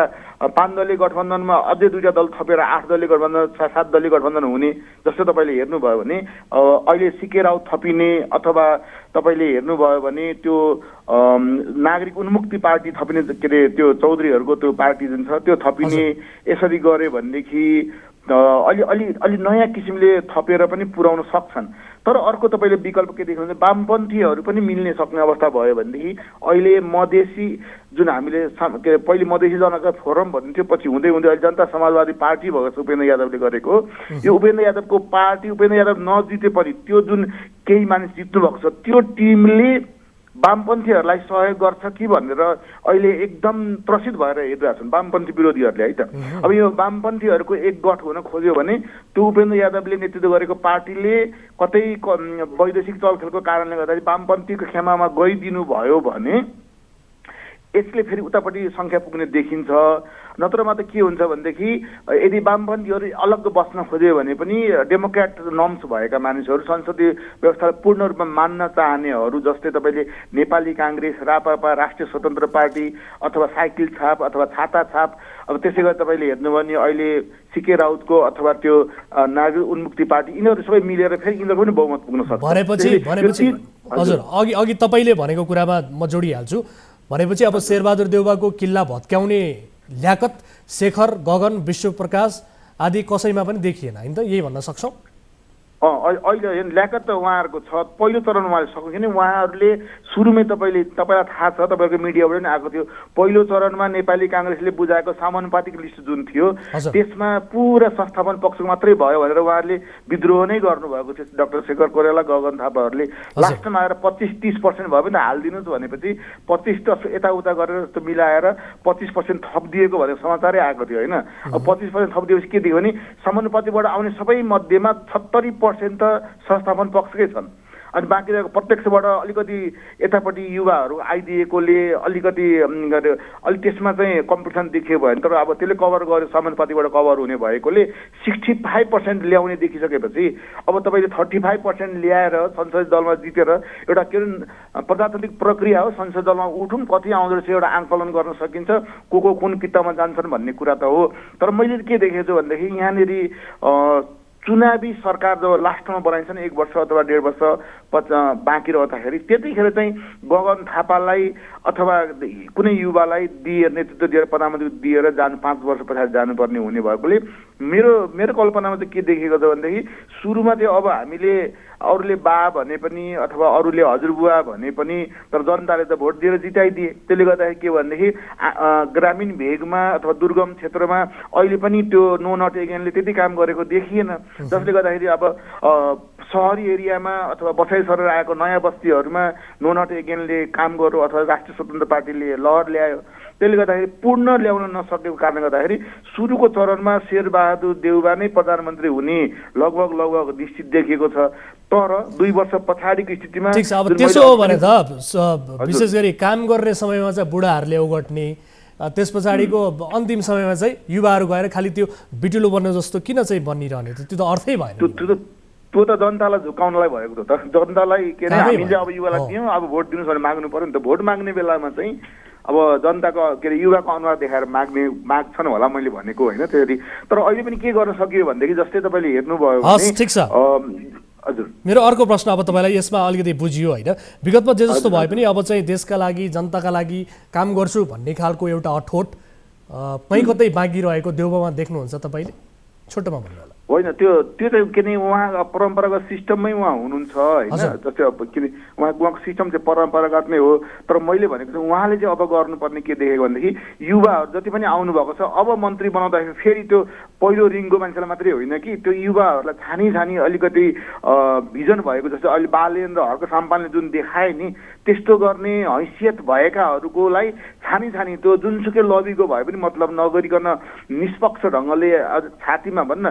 5 दलीय गठबन्धनमा अझै 2टा दल थपेर 8 दलीय गठबन्धन 7 दलीय गठबन्धन हुने जस्तो तपाईँले हेर्नुभयो भने अहिले सिके राउत थपिने, अथवा तपाईँले हेर्नुभयो भने त्यो नागरिक उन्मुक्ति पार्टी थपिने, के अरे त्यो चौधरीहरूको त्यो पार्टी जुन छ त्यो थपिने, यसरी गऱ्यो भनेदेखि अलि नयाँ किसिमले थपेर पनि पुर्याउन सक्छन्। तर अर्को तपाईँले विकल्प के देख्नुहुन्छ, वामपन्थीहरू पनि मिल्ने सक्ने अवस्था भयो भनेदेखि अहिले मधेसी जुन हामीले के अरे पहिले मधेसी जनता फोरम भनिन्थ्यो, पछि हुँदै हुँदै अहिले जनता समाजवादी पार्टी भएको छ उपेन्द्र यादवले गरेको। यो उपेन्द्र यादवको पार्टी, उपेन्द्र यादव नजिते पनि त्यो जुन केही मानिस जित्नु भएको छ त्यो टिमले वामपन्थीहरूलाई सहयोग गर्छ कि भनेर अहिले एकदम त्रसित भएर हेरिरहेका छन् वामपन्थी विरोधीहरूले है त। अब यो वामपन्थीहरूको एक गठ हुन खोज्यो भने त्यो उपेन्द्र यादवले नेतृत्व गरेको पार्टीले कतै वैदेशिक चलखेलको कारणले गर्दाखेरि वामपन्थीको खेमामा गइदिनु भयो भने यसले फेरि उतापट्टि सङ्ख्या पुग्ने देखिन्छ। नत्रमा त के हुन्छ भनेदेखि यदि वामपन्थीहरू अलग बस्न खोज्यो भने पनि डेमोक्रेट नर्म्स भएका मानिसहरू, संसदीय व्यवस्थालाई पूर्ण रूपमा मान्न चाहनेहरू, जस्तै तपाईँले नेपाली काङ्ग्रेस, रापापा, राष्ट्रिय स्वतन्त्र पार्टी, अथवा साइकल छाप अथवा छाता छाप, अब त्यसै गरी तपाईँले हेर्नुभयो भने अहिले सिके राउतको अथवा त्यो नागरिक उन्मुक्ति पार्टी, यिनीहरू सबै मिलेर फेरि यिनीहरूको पनि बहुमत पुग्न सक्छ। भनेपछि हजुर अघि तपाईँले भनेको कुरामा म जोडिहाल्छु। भनेपछि अब शेरबहादुर देउवाको किल्ला भत्काउने ल्याकत शेखर, गगन, विश्वप्रकाश आदि कसैमा पनि देखिएन होइन त, यही भन्न सक्छौँ? अहिले ल्याकत त उहाँहरूको छ। पहिलो चरणमा उहाँले सक्नु किन उहाँहरूले सुरुमै तपाईँलाई थाहा छ, तपाईँहरूको मिडियाबाट पनि आएको थियो, पहिलो चरणमा नेपाली काङ्ग्रेसले बुझाएको समानुपातिक लिस्ट जुन थियो त्यसमा पुरा संस्थापन पक्षको मात्रै भयो भनेर उहाँहरूले विद्रोह नै गर्नुभएको थियो। डाक्टर शेखर कोइराला, गगन थापाहरूले लास्टमा आएर 25-30% भयो भने हालिदिनुहोस् भनेपछि 25 यताउता गरेर जस्तो मिलाएर 25% थपिदिएको भनेर समाचारै आएको थियो होइन। अब 25% थपिदिएपछि के दियो भने समानुपातिबाट आउने सबै मध्येमा 70% त संस्थापन पक्षकै छन्, अनि बाँकी प्रत्यक्षबाट अलिकति यतापट्टि युवाहरू आइदिएकोले अलिकति त्यसमा चाहिँ कम्पिटिसन देखियो भने, तर अब त्यसले कभर गर्यो, समानुपातिबाट कभर हुने भएकोले 65% ल्याउने देखिसकेपछि अब तपाईँले 35% ल्याएर संसदीय दलमा जितेर एउटा के अरे प्रजातान्त्रिक प्रक्रिया हो, संसदीय दलमा उठौँ कति आउँदो रहेछ एउटा आङ्कलन गर्न सकिन्छ, को कुन किताबमा जान्छन् भन्ने कुरा त हो। तर मैले के देखेको छु भनेदेखि यहाँनिर चुनावी सरकार जब लास्टमा बनाइन्छ नि 1 वर्ष अथवा 1.5 वर्ष बाँकी रहँदाखेरि त्यतिखेर चाहिँ गगन थापालाई अथवा कुनै युवालाई दिएर नेतृत्व दिएर प्रधानमन्त्री दिएर 5 वर्ष पछाडि जानुपर्ने हुने भएकोले मेरो कल्पनामा चाहिँ के देखेको छ भनेदेखि सुरुमा चाहिँ अब हामीले अरूले बा भने पनि अथवा अरूले हजुरबुवा भने पनि तर जनताले त भोट दिएर जिताइदिए। त्यसले गर्दाखेरि के भनेदेखि ग्रामीण भेगमा अथवा दुर्गम क्षेत्रमा अहिले पनि त्यो नो नट एगेनले त्यति काम गरेको देखिएन, जसले गर्दाखेरि अब सहरी एरियामा अथवा बसाइ सरेर आएको नयाँ बस्तीहरूमा नो नट एगेनले काम गर्यो अथवा राष्ट्रिय स्वतन्त्र पार्टीले लहर ल्यायो। त्यसले गर्दाखेरि पूर्ण ल्याउन नसकेको कारणले गर्दाखेरि सुरुको चरणमा शेरबहादुर देउवा नै प्रधानमन्त्री हुने लगभग निश्चित देखिएको छ। तर 2 वर्ष पछाडिको स्थितिमा ठिक छ। अब त्यसो हो भने त विशेष गरी काम गर्ने समयमा चाहिँ बुढाहरूले ओगट्ने, त्यस पछाडिको अन्तिम समयमा चाहिँ युवाहरू गएर खालि त्यो बिटुलो बन्ने जस्तो किन चाहिँ बनिरहने त्यो त अर्थै भएन। त्यो त जनतालाई झुकाउनलाई भएको त जनतालाई के अरे हामी चाहिँ अब युवालाई दियौँ अब भोट दिनुहोस् भनेर माग्नु पर्यो नि त। भोट माग्ने बेलामा चाहिँ अब जनताको के अरे युवाको अनुहार देखाएर माग्छन् होला मैले भनेको होइन त्यसरी। तर अहिले पनि के गर्न सकियो भनेदेखि जस्तै तपाईँले हेर्नुभयो हस् ठिक छ। हजुर मेरो अर्को प्रश्न अब तपाईँलाई यसमा अलिकति बुझियो होइन, विगतमा जे जस्तो भए पनि अब चाहिँ देशका लागि जनताका लागि काम गर्छु भन्ने खालको एउटा अठोट कहीँ कतै बाँकी रहेको देउबामा देख्नुहुन्छ तपाईँले? छोटोमा भन्नु होला। होइन त्यो चाहिँ के अरे उहाँ परम्परागत सिस्टममै उहाँ हुनुहुन्छ होइन। जस्तै अब के अरे उहाँको सिस्टम चाहिँ परम्परागत नै हो। तर मैले भनेको चाहिँ उहाँले चाहिँ अब गर्नुपर्ने के देखेको भनेदेखि युवाहरू जति पनि आउनुभएको छ अब मन्त्री बनाउँदाखेरि फेरि त्यो पहिलो रिङको मान्छेलाई मात्रै होइन कि त्यो युवाहरूलाई छानी अलिकति भिजन भएको जस्तो अहिले बालेन्द्र हर्क साम्पानले जुन देखाए नि त्यस्तो गर्ने हैसियत भएकाहरूलाई छानी त्यो जुनसुकै लबीको भए पनि मतलब नगरिकन निष्पक्ष ढङ्गले छातीमा भन्न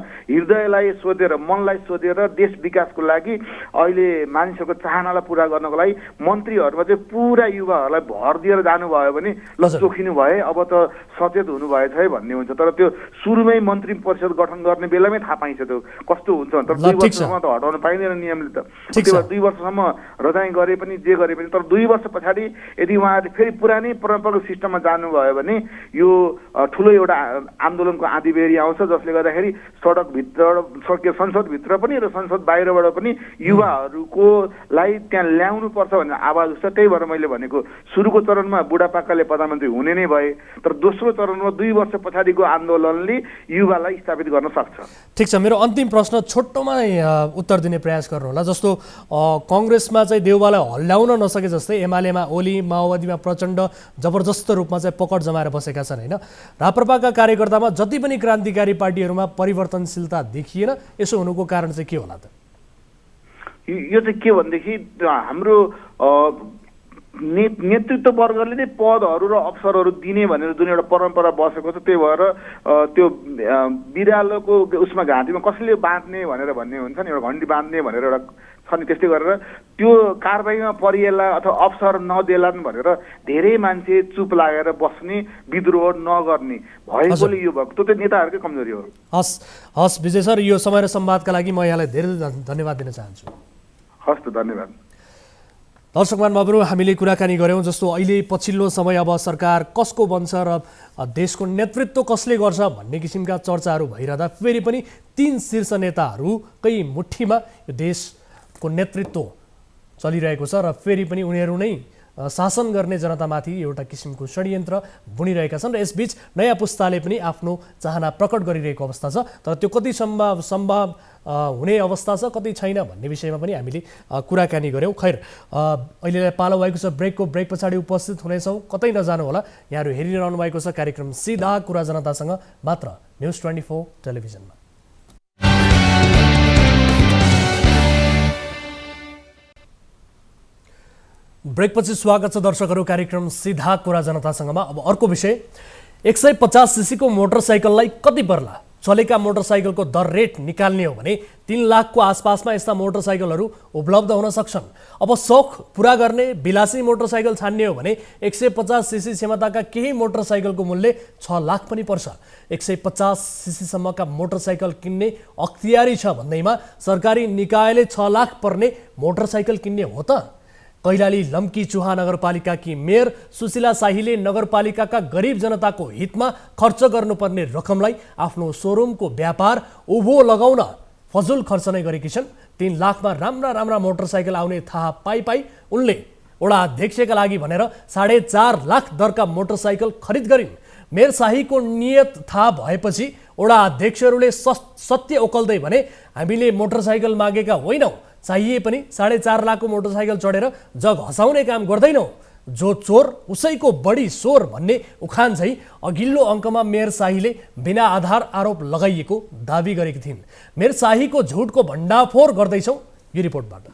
हृदयलाई सोधेर मनलाई सोधेर देश विकासको लागि अहिले मानिसहरूको चाहनालाई पुरा गर्नको लागि मन्त्रीहरूमा चाहिँ पुरा युवाहरूलाई भर दिएर जानुभयो भने ल चोखिनु भए अब त सचेत हुनुभएछ है भन्ने हुन्छ। तर त्यो सुरुमै मन्त्री परिषद गठन गर्ने बेलामै थाहा पाइन्छ त्यो कस्तो हुन्छ भने। तर 2 वर्षसम्म त हटाउन पाइँदैन नियमले त। त्यो 2 वर्षसम्म रजाइ गरे पनि जे गरे पनि तर 2 वर्ष पछाडि यदि उहाँहरूले फेरि पुरानै परम्परागत सिस्टममा जानुभयो भने यो ठुलो एउटा आन्दोलनको आँधीबेहरी आउँछ जसले गर्दाखेरि संसदभित्र पनि र संसद बाहिरबाट पनि युवाहरूको लाई त्यहाँ ल्याउनु पर्छ भन्ने आवाज उठ्छ। त्यही भएर मैले भनेको सुरुको चरणमा बुढापाकाले प्रधानमन्त्री हुने नै भए तर दोस्रो चरणमा 2 वर्ष पछाडिको आन्दोलनले युवालाई स्थापित गर्न सक्छ। ठिक छ। मेरो अन्तिम प्रश्न छोटोमा उत्तर दिने प्रयास गर्नुहोला। जस्तो कङ्ग्रेसमा चाहिँ देउबालाई हल्ल्याउन नसके जस्तै एमालेमा ओली माओवादीमा प्रचण्ड जबरजस्त रूपमा चाहिँ पकड जमाएर बसेका छन् होइन। राप्रपाका कार्यकर्तामा जति पनि क्रान्तिकारी पार्टीहरूमा परिवर्तनशीलता देखिएन, यसो हुनुको कारण चाहिँ के होला त? यो चाहिँ के भनेदेखि हाम्रो नेतृत्व वर्गले नै पदहरू र अवसरहरू दिने भनेर जुन एउटा परम्परा बसेको छ त्यही भएर त्यो बिरालोको उसमा घाँटीमा कसैले बाँध्ने भनेर भन्ने हुन्छ नि एउटा घन्टी बाँध्ने भनेर एउटा छ नि। त्यस्तै गरेर त्यो कारबाहीमा परिएला अथवा अवसर नदेलान् भनेर धेरै मान्छे चुप लागेर बस्ने विद्रोह नगर्ने भएकोले यो भएको त्यो नेताहरूकै कमजोरी हो। हस् विजय सर, यो समय र संवादका लागि म यहाँलाई धेरै धन्यवाद दिन चाहन्छु। हस् त धन्यवाद। दर्शकमान बाबु, हामीले कुराकानी गऱ्यौँ जस्तो अहिले पछिल्लो समय अब सरकार कसको बन्छ र देशको नेतृत्व कसले गर्छ भन्ने किसिमका चर्चाहरू भइरहँदा फेरि पनि 3 शीर्ष नेताहरूकै मुठीमा यो देशको नेतृत्व चलिरहेको छ र फेरि पनि उनीहरू नै शासन गर्ने जनतामाथि एउटा किसिमको षड्यन्त्र बुनिरहेका छन् र यसबीच नयाँ पुस्ताले पनि आफ्नो चाहना प्रकट गरिरहेको अवस्था छ। तर त्यो कति सम्भव हुने अवस्था छ कति छैन भन्ने विषयमा पनि हामीले कुराकानी गऱ्यौँ। खैर अहिलेलाई पालो भएको छ ब्रेक पछाडि उपस्थित हुनेछौँ, कतै नजानु होला। यहाँहरू हेरिरहनु भएको छ कार्यक्रम सिधा कुरा जनतासँग मात्र न्युज 24 टेलिभिजनमा। ब्रेकपछि स्वागत छ दर्शकहरू कार्यक्रम सीधा कुरा जनतासँगमा। अब अर्को विषय, 150 सीसीको मोटरसाइकललाई कति पर्ला? चलेका मोटरसाइकलको दर रेट निकाल्ने हो भने 3 लाखको आसपासमा यस्ता मोटरसाइकलहरू उपलब्ध हुन सक्छन्। अब शौक पुरा गर्ने विलासी मोटरसाइकल छान्ने हो भने 150 सीसी क्षमताका केही मोटरसाइकलको मूल्य 6 लाख पनि पर्छ। 150 सीसीसम्मका मोटरसाइकल किन्ने अख्तियारी छ भन्दैमा सरकारी निकायले 6 लाख पर्ने मोटरसाइकल किन्ने हो त? कैलाली लम्की चुहा नगरपालिकाकी मेयर सुशीला शाहीले नगरपालिकाका गरिब जनताको हितमा खर्च गर्नुपर्ने रकमलाई आफ्नो सोरुमको व्यापार उभो लगाउन फजुल खर्च नै गरेकी छन्। 3 लाखमा राम्रा मोटरसाइकल आउने थाहा पाई उनले वडा अध्यक्षका लागि भनेर 4.5 लाख दरका मोटरसाइकल खरिद गरिन्। मेयर शाहीको नियत थाहा भएपछि वडा अध्यक्षहरूले सत्य ओकल्दै भने हामीले मोटरसाइकल मागेका होइनौँ, चाहिए पनि 4.5 लाखको मोटरसाइकल चढेर जग हँसाउने काम गर्दैनौँ, जो चोर उसैको बढी सोर भन्ने उखान झै अघिल्लो अङ्कमा मेयर शाहीले बिना आधार आरोप लगाइएको दावी गरेकी थिइन्। मेयर शाहीको झुटको भण्डाफोर गर्दैछौँ यो रिपोर्टबाट।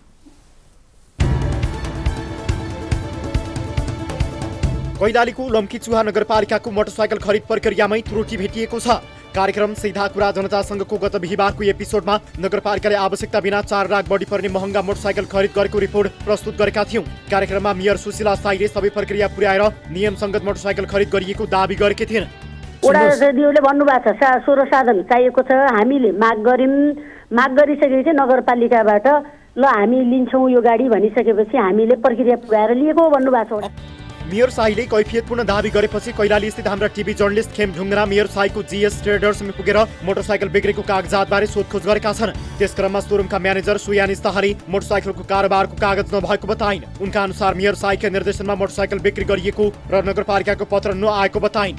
कैलालीको लम्की चुहा नगरपालिकाको मोटरसाइकल खरिद प्रक्रियामै त्रुटि भेटिएको छ। कार्यक्रम सीधा कुरा जनतासँगको गत बिहीबारको एपिसोडमा नगरपालिकाले आवश्यकता बिना 4 लाख बढी पर्ने महँगा मोटरसाइकल खरिद गरेको रिपोर्ट प्रस्तुत गरेका थियौं। कार्यक्रममा मेयर सुशीला साईले सबै प्रक्रिया पुर्याएर नियमसङ्गत मोटरसाइकल खरिद गरिएको दाबी गरेकी थिइन्। वडा अध्यक्षज्यूले भन्नुभएको छ 16 साधन चाहिएको छ, हामीले माग गरिसकेपछि नगरपालिकाबाट ल हामी लिन्छौँ यो गाडी भनिसकेपछि हामीले प्रक्रिया पुर्याएर लिएको भन्नुभएको छ। मेयर शाहीले कैफियतपूर्ण दाबी गरेपछि कैलाली स्थित हाम्रा TV journalist Khem Dhungra mayor शाहीको जीएस ट्रेडर्समा पुगेर मोटरसाइकल बिक्रीको कागजातबारे सोधखोज गरेका छन्। त्यसक्रममा सोरुमका म्यानेजर सुयानी स्ताहारी मोटरसाइकलको कारोबारको कागज नभएको बताइन्। उनका अनुसार मेयर शाहीका निर्देशनमा मोटरसाइकल बिक्री गरिएको र नगरपालिकाको पत्र नआएको बताइन्।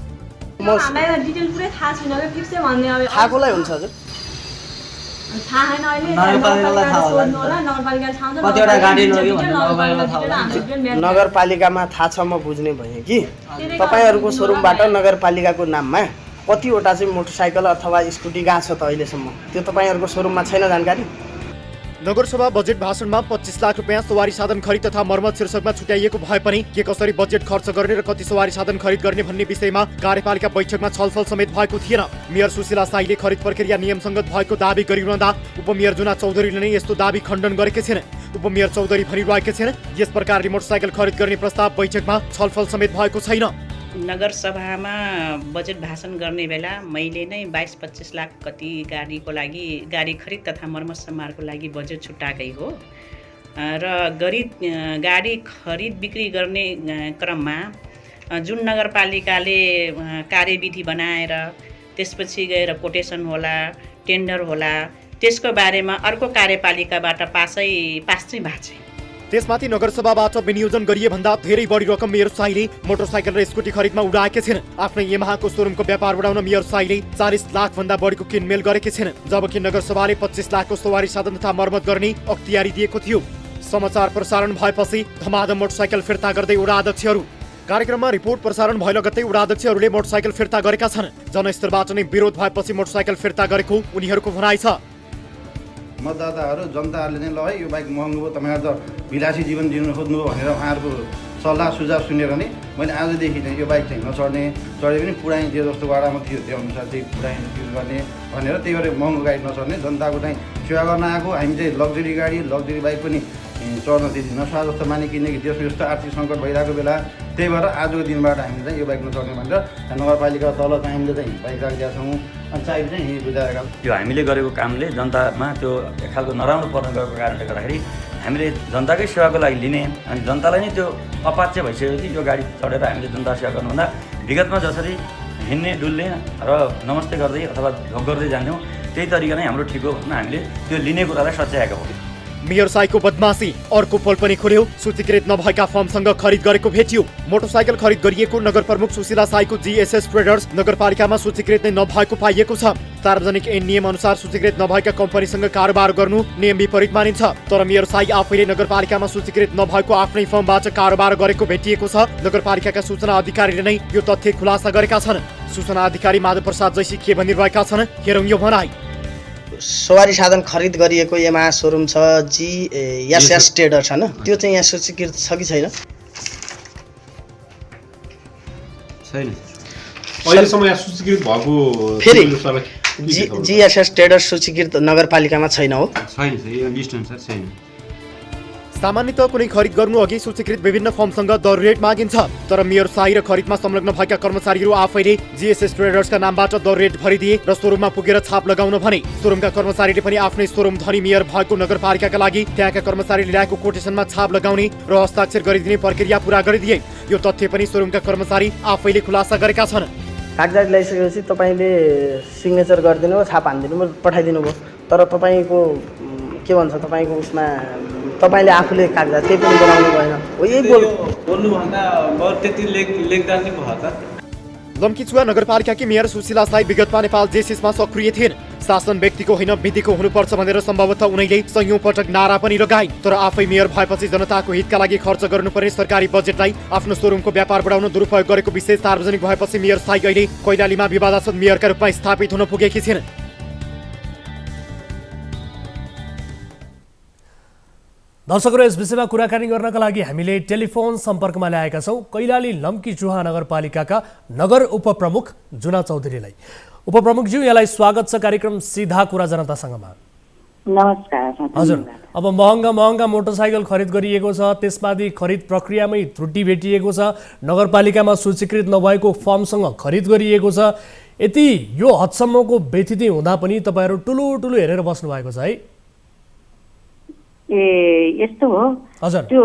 थाहाकोलाई हुन्छ हजुर नगरपालिकामा थाहा छ, म बुझ्ने भएँ कि तपाईँहरूको सोरुमबाट नगरपालिकाको नाममा कतिवटा चाहिँ मोटरसाइकल अथवा स्कुटी गएको छ त अहिलेसम्म, त्यो तपाईँहरूको सोरुममा छैन जानकारी? नगरसभा बजेट भाषणमा 25 लाख रुपियाँ सवारी साधन खरिद तथा मर्मत शीर्षकमा छुट्याइएको भए पनि के कसरी बजेट खर्च गर्ने र कति सवारी साधन खरिद गर्ने भन्ने विषयमा कार्यपालिका बैठकमा छलफल समेत भएको थिएन। मेयर सुशीला साईले खरिद प्रक्रिया नियमसङ्गत भएको दाबी गरिरहँदा उपमेयर जुना चौधरीले नै यस्तो दाबी खण्डन गरेका छिन्। उपमेयर चौधरी भनिरहेका छिन् यस प्रकारले मोटरसाइकल खरिद गर्ने प्रस्ताव बैठकमा छलफल समेत भएको छैन। नगरसभामा बजेट भाषण गर्ने बेला मैले नै 22-25 लाख कति गाडीको लागि गाडी खरिद तथा मर्मत सम्हारको लागि बजेट छुट्याएकै हो र गाडी खरिद बिक्री गर्ने क्रममा जुन नगरपालिकाले कार्यविधि बनाएर त्यसपछि गएर कोटेसन होला, टेन्डर होला, त्यसको बारेमा अर्को कार्यपालिकाबाट पास चाहिँ भएको छ। त्यसमाथि नगरसभाबाट विनियोजन गरिए भन्दा धेरै बढी रकम मेयर शाहीले मोटरसाइकल र स्कुटी खरिदमा उडाएका छिन्। आफ्नै यमाहाको सोरुमको व्यापार बढाउन मेयर शाहीले 40 लाख भन्दा बढीको किनमेल गरेका छिन्, जबकि नगरसभाले 25 लाखको सवारी साधन तथा मर्मत गर्ने अख्तियारी दिएको थियो। समाचार प्रसारण भएपछि धमाधम मोटरसाइकल फिर्ता गर्दै वडा अध्यक्षहरू। कार्यक्रममा रिपोर्ट प्रसारण भए लगत्तै वडा अध्यक्षहरूले मोटरसाइकल फिर्ता गरेका छन्। जनस्तरबाट नै विरोध भएपछि मोटरसाइकल फिर्ता गरेको उनीहरूको भनाइ छ। मतदाताहरू जनताहरूले चाहिँ ल है यो बाइक महँगो हो, तपाईँहरू त विलासी जीवन जिउन खोज्नु हो भनेर उहाँहरूको सल्लाह सुझाव सुनेर नै मैले आजदेखि चाहिँ यो बाइक चाहिँ नचढ्ने, चढे पनि पुराइ जे जस्तो वाडामा थियो त्यो अनुसार चाहिँ पुराइ युज गर्ने भनेर, त्यही भएर महँगो गाडी नचढ्ने, जनताको चाहिँ सेवा गर्न आएको। हामी चाहिँ लग्जरी गाडी लग्जरी बाइक पनि चढ्न त्यति नसहा जस्तो माने, किनकि देशमा यस्तो आर्थिक सङ्कट भइरहेको बेला, त्यही भएर आजको दिनबाट हामीले चाहिँ यो बाइक नचढ्ने भनेर नगरपालिका तल चाहिँ हामीले चाहिँ बाइक राखिदिएका छौँ। अनि चाहिँ यहीँ बुझाएका त्यो हामीले गरेको कामले जनतामा त्यो एक खालको नराम्रो पर्न गएको कारणले गर्दाखेरि हामीले जनताकै सेवाको लागि लिने अनि जनतालाई नै त्यो अपाच्य भइसक्यो कि यो गाडी चढेर हामीले जनता सेवा गर्नुभन्दा विगतमा जसरी हिँड्ने डुल्ने र नमस्ते गर्दै अथवा ढोक गर्दै जान्थ्यौँ त्यही तरिका नै हाम्रो ठिक हो भनेर हामीले त्यो लिने कुरालाई सच्याएका हौँ। मेयर शाहीको बदमासी अर्को पोल पनि खुल्यो। सूचीकृत नभएका फर्मसँग खरिद गरेको भेटियो। मोटरसाइकल खरिद गरिएको नगर प्रमुख सुशीला साईको जीएसएस ट्रेडर्स नगरपालिकामा सूचीकृत नै नभएको पाइएको छ। सार्वजनिक ऐन नियम अनुसार सूचीकृत नभएका कम्पनीसँग कारोबार गर्नु नियम विपरीत मानिन्छ। तर मेयर शाही आफैले नगरपालिकामा सूचीकृत नभएको आफ्नै फर्मबाट कारोबार गरेको भेटिएको छ। नगरपालिकाका सूचना अधिकारीले नै यो तथ्य खुलासा गरेका छन्। सूचना अधिकारी माधव प्रसाद जैसी के भनिरहेका छन्, हेरौँ यो भनाइ। सवारी साधन खरिद गरिएको यमाहा सोरुम छ जीएसएस ट्रेडर्स हैन, त्यो चाहिँ यहाँ सूचीकृत छ कि छैन? छैन, अहिलेसम्म यहाँ सूचीकृत भएको फेरि जीएसएस ट्रेडर्स सूचीकृत नगरपालिकामा छैन हो? छैन, यो लिस्ट अनुसार छैन। सामान्यतः कुनै खरिद गर्नु अघि सूचीकृत विभिन्न फर्मसँग दर रेट मागिन्छ। तर मेयर शाही र खरिदमा संलग्न भएका कर्मचारीहरू आफैले जीएसएस ट्रेडर्सका नामबाट दर रेट भरिदिए र सोरुममा पुगेर छाप लगाउन भने। सोरुमका कर्मचारीले पनि आफ्नै सोरुम धनी मेयर भएको नगरपालिकाका लागि त्यहाँका कर्मचारीले ल्याएको कोटेसनमा छाप लगाउने र हस्ताक्षर गरिदिने प्रक्रिया पूरा गरिदिए। यो तथ्य पनि सोरुमका कर्मचारी आफैले खुलासा गरेका छन्। कागजात ल्याइसकेपछि तपाईँले सिग्नेचर गरिदिनु भयो, छाप हानिदिनु भयो, पठाइदिनु भयो, तर तपाईँको के भन्छ तपाईँको उसमा तपाईँले आफूले कागजात केही पनि बनाउनु भएन हो। यही बोल्नुभन्दा त्यति लेख्दा नि भयो त। लम्कीचुवा नगरपालिकाकी मेयर सुशीला साई विगतमा नेपाल जेसिसमा सक्रिय थिइन्। शासन व्यक्तिको होइन विधिको हुनुपर्छ भनेर सम्भवतः उनैले सयौं पटक नारा पनि लगाइन्। तर आफै मेयर भएपछि जनताको हितका लागि खर्च गर्नुपर्ने सरकारी बजेटलाई आफ्नो सोरुमको व्यापार बढाउन दुरुपयोग गरेको विषय सार्वजनिक भएपछि मेयर साई अहिले कैलालीमा विवादास्पद मेयरका रूपमा स्थापित हुन पुगेकी छिन्। दर्शकहरू, यस विषयमा कुराकानी गर्नका लागि हामीले टेलिफोन सम्पर्कमा ल्याएका छौँ कैलाली लम्कीचुहा नगरपालिकाका नगर उपप्रमुख जुना चौधरीलाई। उपप्रमुखज्यू यहाँलाई स्वागत छ कार्यक्रम सीधा कुरा जनतासँगमा। नमस्कार। हजुर, अब महँगा मोटरसाइकल खरिद गरिएको छ, त्यसमाथि खरिद प्रक्रियामै त्रुटि भेटिएको छ, नगरपालिकामा सूचीकृत नभएको फर्मसँग खरिद गरिएको छ। यति यो हदसम्मको व्यथिति हुँदा पनि तपाईँहरू ठुलो हेरेर बस्नु भएको छ है? ए यस्तो हो। हजुर, त्यो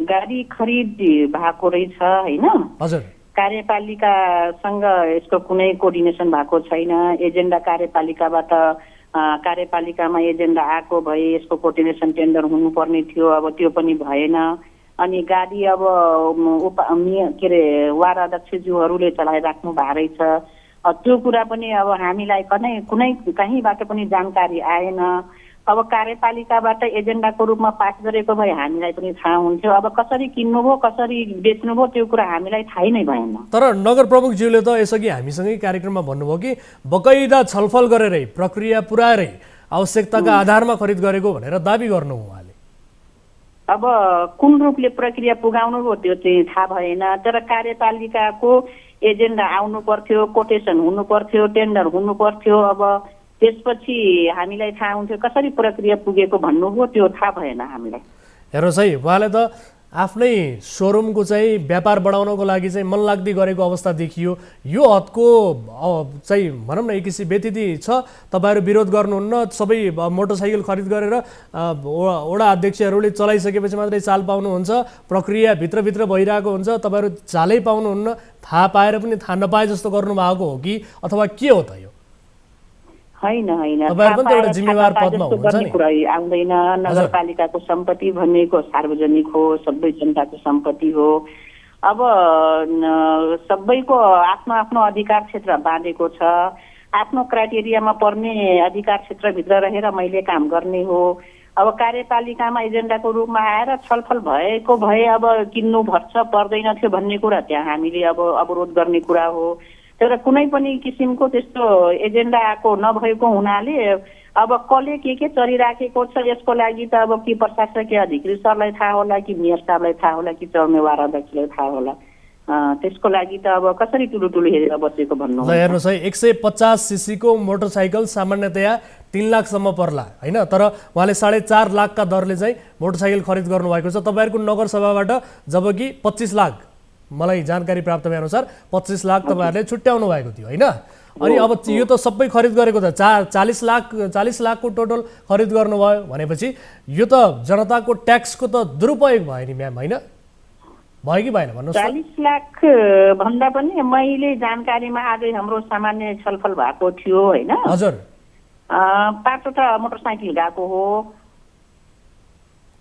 गाडी खरिद भएको रहेछ होइन? हजुर, कार्यपालिकासँग यसको कुनै कोअर्डिनेसन भएको छैन। एजेन्डा कार्यपालिकामा एजेन्डा आएको भए यसको कोअर्डिनेसन टेन्डर हुनुपर्ने थियो, अब त्यो पनि भएन। अनि गाडी अब के अरे वार्ड अध्यक्षज्यूहरूले चलाइराख्नु भएको रहेछ। त्यो कुरा पनि अब हामीलाई कुनै कहीँबाट पनि जानकारी आएन। अब कार्यपालिकाबाट एजेन्डाको रूपमा पास गरेको भए हामीलाई पनि थाहा हुन्थ्यो। अब कसरी किन्नुभयो कसरी बेच्नुभयो त्यो कुरा हामीलाई थाहै नै भएन। तर नगर प्रमुखज्यूले त यसअघि हामीसँगै कार्यक्रममा भन्नुभयो कि बकैदा छलफल गरेरै प्रक्रिया पुऱ्याएरै आवश्यकताका आधारमा खरिद गरेको भनेर दाबी गर्नु उहाँले। अब कुन रूपले प्रक्रिया पुगाउनु भयो त्यो चाहिँ थाहा भएन। तर कार्यपालिकाको एजेन्डा आउनु पर्थ्यो, कोटेसन हुनु पर्थ्यो, टेन्डर हुनु पर्थ्यो। अब त्यसपछि हामीलाई थाहा हुन्थ्यो कसरी प्रक्रिया पुगेको भन्नुभयो, त्यो थाहा भएन हामीलाई। हेर्नुहोस् है, उहाँले त आफ्नै सोरुमको चाहिँ व्यापार बढाउनको लागि चाहिँ मनलाग्दी गरेको अवस्था देखियो। यो हदको चाहिँ भनौँ न एक किसिम व्यतिथि छ। तपाईँहरू विरोध गर्नुहुन्न, सबै मोटरसाइकल खरिद गरेर वडा अध्यक्षहरूले चलाइसकेपछि मात्रै चाल पाउनुहुन्छ, प्रक्रिया भित्रभित्र भइरहेको हुन्छ, तपाईँहरू चालै पाउनुहुन्न, थाहा पाएर पनि थाहा नपाए जस्तो गर्नुभएको हो कि अथवा के हो त यो? होइन, तपाईहरु पनि त एउटा जिम्मेवार पदमा हुनुहुन्छ नि। कुरा आउँदैन। नगरपालिकाको सम्पत्ति भनेको सार्वजनिक हो, सबै जनताको सम्पत्ति हो। अब सबैको आफ्नो आफ्नो अधिकार क्षेत्र बाँधेको छ। आफ्नो क्राइटेरियामा पर्ने अधिकार क्षेत्रभित्र रहेर मैले काम गर्ने हो। अब कार्यपालिकामा एजेन्डाको रूपमा आएर छलफल भएको भए अब किन्नु पर्दैन थियो भन्ने कुरा त्यहाँ हामीले अब अवरोध गर्ने कुरा हो। तर कुनै पनि किसिमको त्यस्तो एजेन्डा आएको नभएको हुनाले अब कसले के चलिराखेको छ यसको लागि त अब कि प्रशासकीय अधिकारी सरलाई थाहा होला कि मेयर साहबलाई थाहा होला कि चौमेवार अध्यक्षलाई थाहा होला। त्यसको लागि त अब कसरी टुलु हेरेर बसेको भन्नु। ल हेर्नुहोस् है, 150 सीसीको मोटरसाइकल सामान्यतया 3 लाखसम्म पर्ला होइन? तर उहाँले 4.5 लाखका दरले चाहिँ मोटरसाइकल खरिद गर्नुभएको छ तपाईँहरूको नगरसभाबाट, जबकि 25 लाख मलाई जानकारी प्राप्त भए अनुसार 25 लाख तपाईँहरूले छुट्याउनु भएको थियो होइन? अनि अब यो त सबै खरिद गरेको त 40 लाखको टोटल खरिद गर्नुभयो भनेपछि यो त जनताको ट्याक्सको त दुरुपयोग भयो नि म्याम, होइन? भयो कि भएन भन्नुहोस्? 40 लाख भन्दा पनि मैले जानकारीमा आजै हाम्रो सामान्य छलफल भएको थियो होइन? हजुर, 5वटा मोटरसाइकल गएको हो।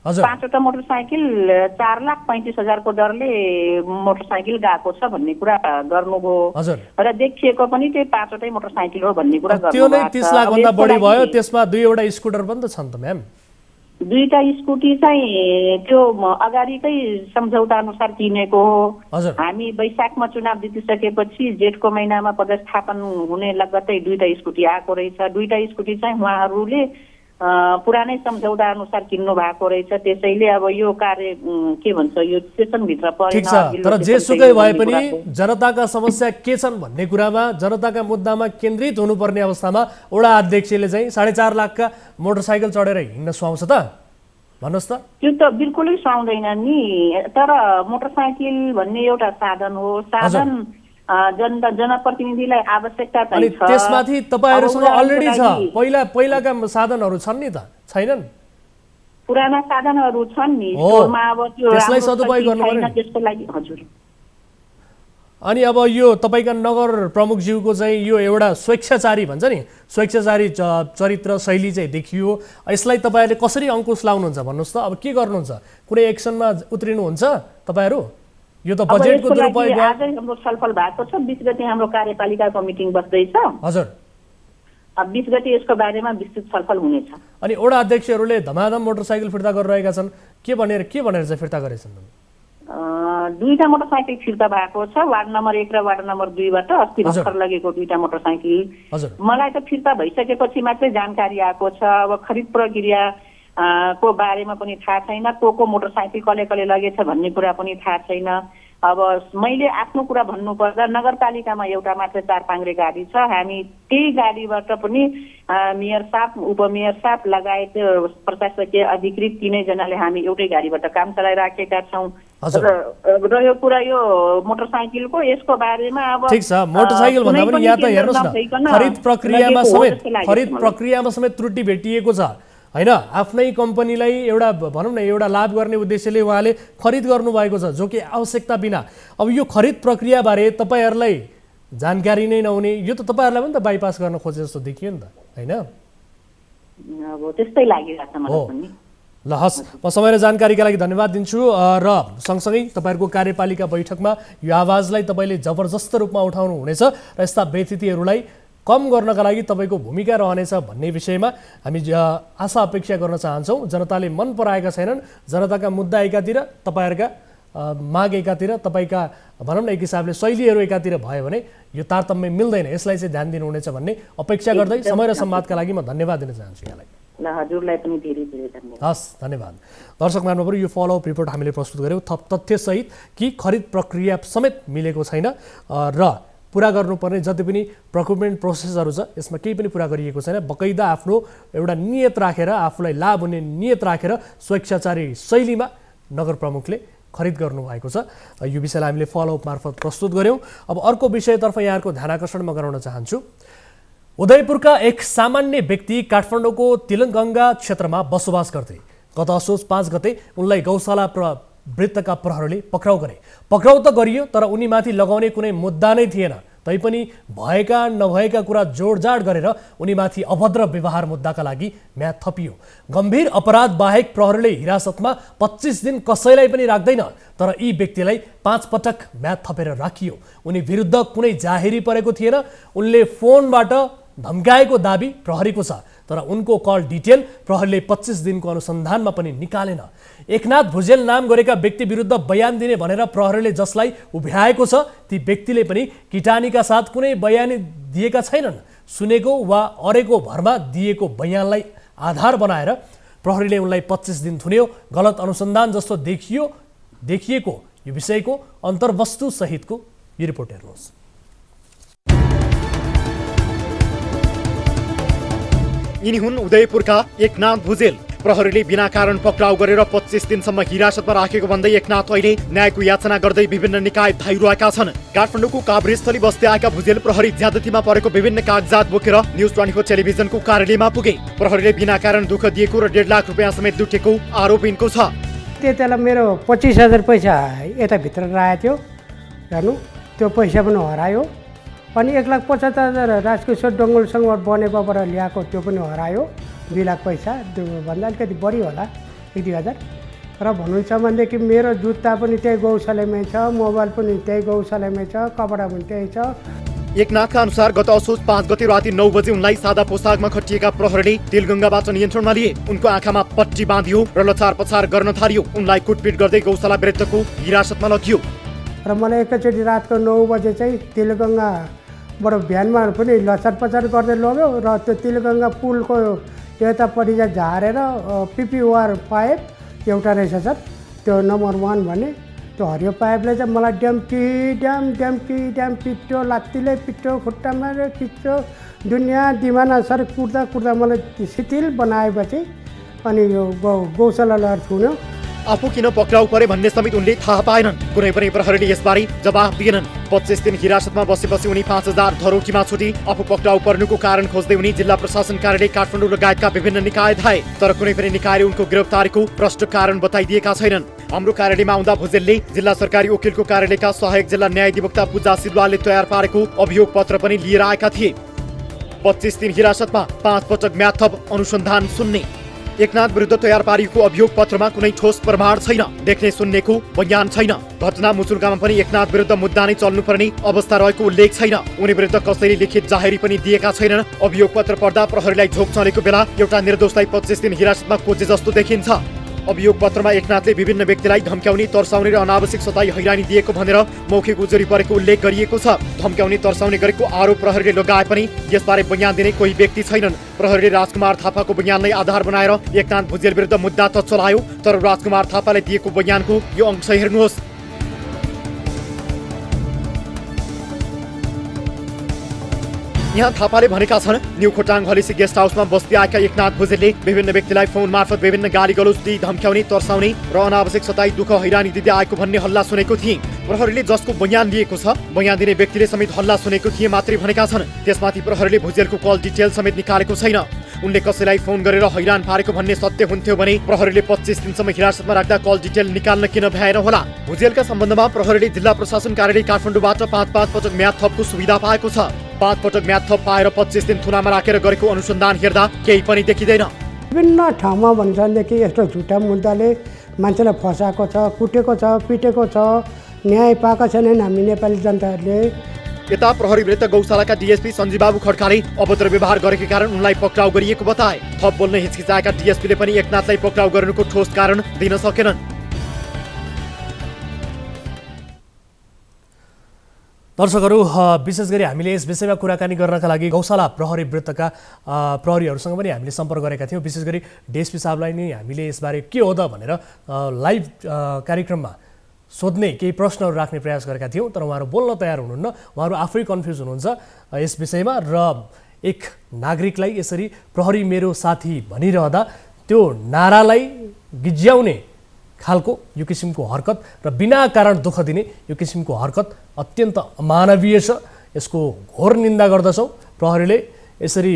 हजुर, 5वटा मोटरसाइकल 4,35,000 को दरले मोटरसाइकल गएको छ भन्ने कुरा गर्नुभयो। हजुर, र देखिएको पनि त्यही 5वटै मोटरसाइकल हो भन्ने कुरा गर्नुभयो। त्यो नै 30 लाख भन्दा बढी भयो। त्यसमा 2वटा स्कुटर पनि त छन् त म्याम? 2टा स्कुटी चाहिँ त्यो अगाडिकै सम्झौता अनुसार किनेको हो। हामी वैशाखमा चुनाव जितिसकेपछि जेठको महिनामा पदस्थापन हुने लगत्तै 2टा स्कुटी आएको रहेछ। 2टा स्कुटी चाहिँ उहाँहरूले पुरानै सम्झौता अनुसार किन्नु भएको रहेछ। त्यसैले अब यो कार्य के भन्छ यो सेसनभित्र परेन। ठिक छ, तर जेसुकै भए पनि जनताका समस्या के छन् भन्ने कुरामा, जनताका मुद्दामा केन्द्रित हुनुपर्ने अवस्थामा वडा अध्यक्षले चाहिँ 4.5 लाखका मोटरसाइकल चढेर हिँड्न सुहाउँछ त? भन्नुहोस् त। त्यो त बिल्कुलै सुहाउँदैन नि। तर मोटरसाइकल भन्ने एउटा साधन हो। साधन जनप्रतिनिधिलाई आवश्यकता अनि त्यसमाथि तपाईँहरूसँग अलरेडी छ, पहिलाका साधनहरू छन् नि त? छैनन्? पुराना साधनहरू छन् नि, त्यसलाई सदुपयोग गर्नु पर्यो त्यसको लागि। हजुर। अनि अब यो तपाईँका नगर प्रमुखज्यूको चाहिँ यो एउटा स्वेच्छाचारी भन्छ नि, स्वेच्छाचारी चरित्र शैली चाहिँ देखियो। यसलाई तपाईँहरूले कसरी अङ्कुश लाउनुहुन्छ भन्नुहोस् त? अब के गर्नुहुन्छ? कुनै एक्सनमा उत्रिनुहुन्छ तपाईँहरू? यो त बजेटको दुरुपयोग हो। आजै हाम्रो छलफल भएको छ। 20 गते हाम्रो कार्यपालिकाको मिटिङ बस्दैछ। हजुर, अब 20 गते यसको बारेमा विस्तृत छलफल हुनेछ। अनि वडा अध्यक्षहरूले धमाधम मोटरसाइकल फिर्ता गरिरहेका छन्। के भनेर चाहिँ फिर्ता गरेछन्? 2टा मोटरसाइकल फिर्ता भएको छ, वार्ड नम्बर 1 र वार्ड नम्बर 2बाट अस्ति भर्खर लगेको 2टा मोटरसाइकल। मलाई त फिर्ता भइसकेपछि मात्रै जानकारी आएको छ। अब खरिद प्रक्रिया को बारेमा पनि थाहा छैन, को मोटरसाइकल कसले लगेछ भन्ने कुरा पनि थाहा छैन। अब मैले आफ्नो कुरा भन्नुपर्दा नगरपालिकामा एउटा मात्र 4 पाङ्ग्रे गाडी छ। हामी त्यही गाडीबाट पनि मेयर साहब, उपमेयर साहब लगायत प्रशासकीय अधिकृत 3 जनाले हामी एउटै गाडीबाट काम चलाइराखेका छौँ। रह्यो कुरा यो मोटरसाइकलको, यसको बारेमा अब ठीक छ, मोटरसाइकल भन्दा पनि यहाँ त हेर्नुहोस् न, खरिद प्रक्रियामा समेत त्रुटि भेटिएको छ हैन। आफ्नै कम्पनीलाई एउटा भनौँ न एउटा लाभ गर्ने उद्देश्यले उहाँले खरिद गर्नुभएको छ, जो कि आवश्यकता बिना। अब यो खरिद प्रक्रियाबारे तपाईँहरूलाई जानकारी नै नहुने, यो त तपाईँहरूलाई पनि त बाइपास गर्न खोजे जस्तो देखियो नि त हैन? अब त्यस्तै लागिरहेछ मलाई पनि। ल हस्, म समय र जानकारीका लागि धन्यवाद दिन्छु। र सँगसँगै तपाईँहरूको कार्यपालिका बैठकमा यो आवाजलाई तपाईँले जबरजस्त रूपमा उठाउनु हुनेछ र यस्ता व्यतिथिहरूलाई कम गर्नका लागि तपाईँको भूमिका रहनेछ भन्ने विषयमा हामी आशा अपेक्षा गर्न चाहन्छौँ। जनताले मन पराएका छैनन्, जनताका मुद्दा एकातिर, तपाईँहरूका माग एकातिर, तपाईँका भनौँ न एक हिसाबले शैलीहरू एकातिर भयो भने यो तारतम्य मिल्दैन, यसलाई चाहिँ ध्यान दिनुहुनेछ भन्ने अपेक्षा गर्दै समय र संवादका लागि म धन्यवाद दिन चाहन्छु यहाँलाई। ल हजुरलाई पनि धेरै धेरै धन्यवाद। हस्, धन्यवाद। दर्शक महानुभावहरू, यो फलोअप रिपोर्ट हामीले प्रस्तुत गऱ्यौँ थप तथ्यसहित कि खरिद प्रक्रिया समेत मिलेको छैन र पुरा गर्नुपर्ने जति पनि प्रोक्युरमेन्ट प्रोसेसहरू छ यसमा केही पनि पुरा गरिएको छैन। बकैदा आफ्नो एउटा नियत राखेर, आफूलाई लाभ हुने नियत राखेर स्वेच्छाचारी शैलीमा नगर प्रमुखले खरिद गर्नुभएको छ। यो विषयलाई हामीले फलोअप मार्फत प्रस्तुत गऱ्यौँ। अब अर्को विषयतर्फ यहाँहरूको ध्यान आकर्षण म गराउन चाहन्छु। उदयपुरका एक सामान्य व्यक्ति काठमाडौँको तिलगङ्गा क्षेत्रमा बसोबास गर्थे। गत असोज 5 गते उनलाई गौशाला वृत्तका प्रहरीले पक्राउ गरे। पक्राउ त गरियो, तर उनीमाथि लगाउने कुनै मुद्दा नै थिएन। तैपनि भएका नभएका कुरा जोडजाड गरेर उनीमाथि अभद्र व्यवहार मुद्दाका लागि म्याद थपियो। गम्भीर अपराध बाहेक प्रहरीले हिरासतमा 25 दिन कसैलाई पनि राख्दैन, तर यी व्यक्तिलाई 5 पटक म्याद थपेर राखियो। उनी विरुद्ध कुनै जाहेरी परेको थिएन। उनले फोनबाट धम्काएको दाबी प्रहरीको छ, तर उनको कल डिटेल प्रहरीले 25 दिनको अनुसन्धानमा पनि निकालेन। एकनाथ भुजेल नाम गरेका व्यक्ति विरुद्ध बयान दिने भनेर प्रहरीले जसलाई उभ्याएको छ ती व्यक्तिले पनि किटानीका साथ कुनै बयानी दिएका छैनन्। सुनेको वा अरेको भरमा दिएको बयानलाई आधार बनाएर प्रहरीले उनलाई 25 दिन थुन्यो। गलत अनुसन्धान जस्तो देखिएको यो विषयको अन्तर्वस्तु सहितको यो रिपोर्ट हेर्नुहोस्। यिनी हुन् उदयपुरका एकनाथ भुजेल। प्रहरीले बिना कारण पक्राउ गरेर 25 दिनसम्म हिरासतमा राखेको भन्दै एकनाथ अहिले न्यायको याचना गर्दै विभिन्न निकाय धाइरहेका छन्। काठमाडौँको काभ्रेस्थली बस्दै आएका भुजेल प्रहरी ज्यादतीमा परेको विभिन्न कागजात बोकेर न्युज 24 टेलिभिजनको कार्यालयमा पुगे। प्रहरीले बिना कारण दुःख दिएको र 1.5 लाख रुपियाँ समेत लुटेको आरोप यिनको छ। त्यतिबेला मेरो 25,000 पैसा यताभित्र रहेको थियो हेर्नु, त्यो पैसा पनि हरायो। अनि 1,75,000 राजकिशोर डङ्गोलसँग बनेकोबाट ल्याएको त्यो पनि हरायो। 2 लाख पैसा भन्दा अलिकति बढी होला, 1-2 हजार। र भन्नुहुन्छ भनेदेखि मेरो जुत्ता पनि त्यही गौशालामै छ, मोबाइल पनि त्यही गौशालामै छ, कपडा पनि त्यही छ। एकनाथका अनुसार गत असोज 5 गते राति 9 बजे उनलाई सादा पोसाकमा खटिएका प्रहरीले तिलगङ्गाबाट नियन्त्रणमा लिए। उनको आँखामा पट्टी बाँधियो र लचार पछार गर्न थालियो। उनलाई कुटपिट गर्दै गौशाला विरुद्धको हिरासतमा लगियो। र मलाई एकैचोटि रातको 9 बजे चाहिँ तिलगङ्गाबाट भ्यानमा पनि लचार पचार गर्दै लग्यो र त्यो तिलगङ्गा पुलको यतापट्टि चाहिँ झारेर पिपिवार पाइप एउटा रहेछ सर, त्यो नम्बर 1 भन्ने त्यो हरियो पाइपले चाहिँ मलाई ड्याम पिट्यो, लात्तीले पिट्यो, खुट्टामा पिट्यो, दुनियाँ दिमाना सर कुर्दा मलाई शिथिल बनाएपछि अनि यो गौशाला लगेर छुन्यो। आफू किन पक्राउ परे भन्ने समेत उनले थाहा पाएनन्। कुनै पनि प्रहरीले यसबारे जवाफ दिएनन्। 25 दिन हिरासतमा बसेपछि उनी 5,000 धरोटीमा छुटे। आफू पक्राउ पर्नुको कारण खोज्दै उनी जिल्ला प्रशासन कार्यालय काठमाडौँ लगायतका विभिन्न निकाय धाए, तर कुनै पनि निकायले उनको गिरफ्तारीको प्रष्ट कारण बताइदिएका छैनन्। हाम्रो कार्यालयमा आउँदा भुजेलले जिल्ला सरकारी वकिलको कार्यालयका सहायक जिल्ला न्यायाधिवक्ता पूजा सिलवालले तयार पारेको अभियोग पत्र पनि लिएर आएका थिए। 25 दिन हिरासतमा 5 पटक म्याद थप अनुसन्धान सुन्ने। एकनाथ विरुद्ध तयार पारिएको अभियोग पत्रमा कुनै ठोस प्रमाण छैन, देख्ने सुन्नेको बयान छैन। घटना मुचुल्कामा पनि एकनाथ विरुद्ध मुद्दा नै चल्नुपर्ने अवस्था रहेको उल्लेख छैन। उनी विरुद्ध कसैले लिखित जाहेरी पनि दिएका छैनन्। अभियोग पत्र पढ्दा प्रहरीलाई झोक चलेको बेला एउटा निर्दोषलाई 25 दिन हिरासतमा खोजे जस्तो देखिन्छ। अभियोग पत्रमा एकनाथले विभिन्न व्यक्तिलाई धम्क्याउने, तर्साउने र अनावश्यक सताई हैरानी दिएको भनेर मौखिक उजुरी परेको उल्लेख गरिएको छ। धम्क्याउने, तर्साउने गरेको आरोप प्रहरीले लगाए पनि यसबारे बयान दिने कोही व्यक्ति छैनन्। प्रहरीले राजकुमार थापाको बयानलाई आधार बनाएर एकनाथ भुजेल विरुद्ध मुद्दा त चलायो, तर राजकुमार थापाले दिएको बयानको यो अंश हेर्नुहोस्। यहाँ थापाले भनेका छन् न्यू खोटाङ हलिसी गेस्ट हाउसमा बस्दै आएका एकनाथ भुजेलले विभिन्न व्यक्तिलाई फोन मार्फत विभिन्न गाली गलौज दिई धम्क्याउने तर्साउने र अनावश्यक सताई दुःख हैरानी दिँदै आएको भन्ने हल्ला सुनेको थिए। प्रहरीले जसको बयान लिएको छ बयान दिने व्यक्तिले समेत हल्ला सुनेको थिए मात्रै भनेका छन्। त्यसमाथि प्रहरीले भुजेलको कल डिटेल समेत निकालेको छैन। उनले कसैलाई फोन गरेर हैरान पारेको भन्ने सत्य हुन्थ्यो भने प्रहरीले 25 दिनसम्म हिरासतमा राख्दा कल डिटेल निकाल्न किन भ्याएन होला। भुजेलका सम्बन्धमा प्रहरीले जिल्ला प्रशासन कार्यालय काठमाडौँबाट 5 पटक म्याद थपको सुविधा पाएको छ। 5 पटक म्याद थप पाएर 25 दिन थुनामा राखेर गरेको अनुसन्धान हेर्दा केही पनि देखिँदैन। विभिन्न ठाउँमा भन्छदेखि यस्तो झुटा मुद्दाले मान्छेलाई फसाएको छ, कुटेको छ, पिटेको छ, न्याय पाएका छैनन् हामी नेपाली जनताहरूले। यता प्रहरी विरुद्ध गौशालाका डीएसपी सञ्जीबाबु खड्काले अभद्र व्यवहार गरेको कारण उनलाई पक्राउ गरिएको बताए। थप बोल्न हिचकिचाएका डीएसपीले पनि एकनाथलाई पक्राउ गर्नुको ठोस कारण दिन सकेनन्। दर्शकहरू, विशेष गरी हामीले यस विषयमा कुराकानी गर्नका लागि गौशाला प्रहरी वृत्तका प्रहरीहरूसँग पनि हामीले सम्पर्क गरेका थियौँ। विशेष गरी डीएसपी साहबलाई नै हामीले यसबारे के हो त भनेर लाइभ कार्यक्रममा सोध्ने केही प्रश्नहरू राख्ने प्रयास गरेका थियौँ, तर उहाँहरू बोल्न तयार हुनुहुन्न। उहाँहरू आफै कन्फ्युज हुनुहुन्छ यस विषयमा र एक नागरिकलाई यसरी प्रहरी मेरो साथी भनिरहँदा त्यो नारालाई गिज्याउने खालको यो किसिमको हरकत र बिना कारण दुःख दिने यो किसिमको हरकत अत्यन्त अमानवीय छ। यसको घोर निन्दा गर्दछौँ। प्रहरीले यसरी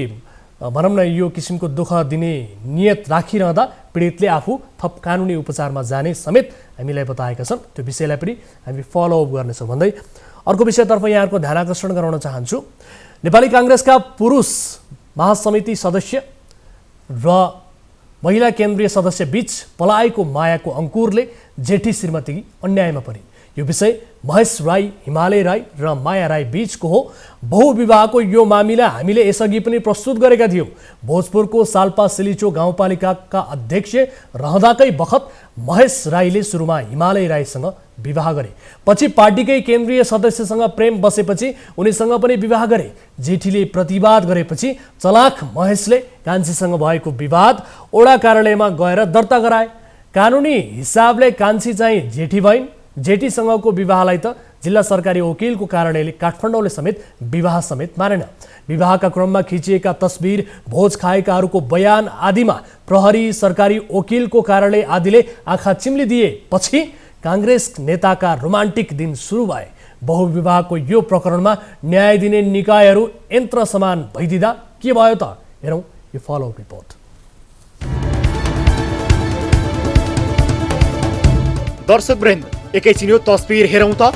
भनौँ न यो किसिमको दुःख दिने नियत राखिरहँदा पीडितले आफू थप कानुनी उपचारमा जाने समेत हामीलाई बताएका छन्। त्यो विषयलाई पनि हामी फलोअप गर्नेछौँ भन्दै अर्को विषयतर्फ यहाँहरूको ध्यान आकर्षण गराउन चाहन्छु। नेपाली काङ्ग्रेसका पुरुष महासमिति सदस्य र महिला केन्द्रीय सदस्य बीच पलाएको मायाको अङ्कुरले जेठी श्रीमती अन्यायमा परे। यो विषय महेश राई, हिमालय राई र माया राई बीचको हो। बहुविवाहको यो मामिला हामीले यसअघि पनि प्रस्तुत गरेका थियौँ। भोजपुरको साल्पा सिलिचो गाउँपालिकाका अध्यक्ष रहँदाकै बखत महेश राईले सुरुमा हिमालय राईसँग विवाह गरे। पछि पार्टीकै केन्द्रीय सदस्यसँग प्रेम बसेपछि उनीसँग पनि विवाह गरे। जेठीले प्रतिवाद गरेपछि चलाख महेशले कान्छीसँग भएको विवाद ओडा कार्यालयमा गएर दर्ता गराए। कानुनी हिसाबले कान्छी चाहिँ जेठी भइन्। जेठीसँगको विवाहलाई त जिल्ला सरकारी वकिलको कार्यालयले काठमाडौँले समेत विवाह समेत मानेन। विवाहका क्रममा खिचिएका तस्बिर, भोज खाएकाहरूको बयान आदिमा प्रहरी, सरकारी वकिलको कार्यालय आदिले आँखा चिम्लिदिए। पछि काङ्ग्रेस नेताका रोमान्टिक दिन सुरु भए। बहुविवाहको यो प्रकरणमा न्याय दिने निकायहरू यन्त्र समान भइदिँदा के भयो त? हेरौँ यो फलोअप रिपोर्ट। दर्शकवृन्द, एकैछिन यो तस्बिर हेरौँ त।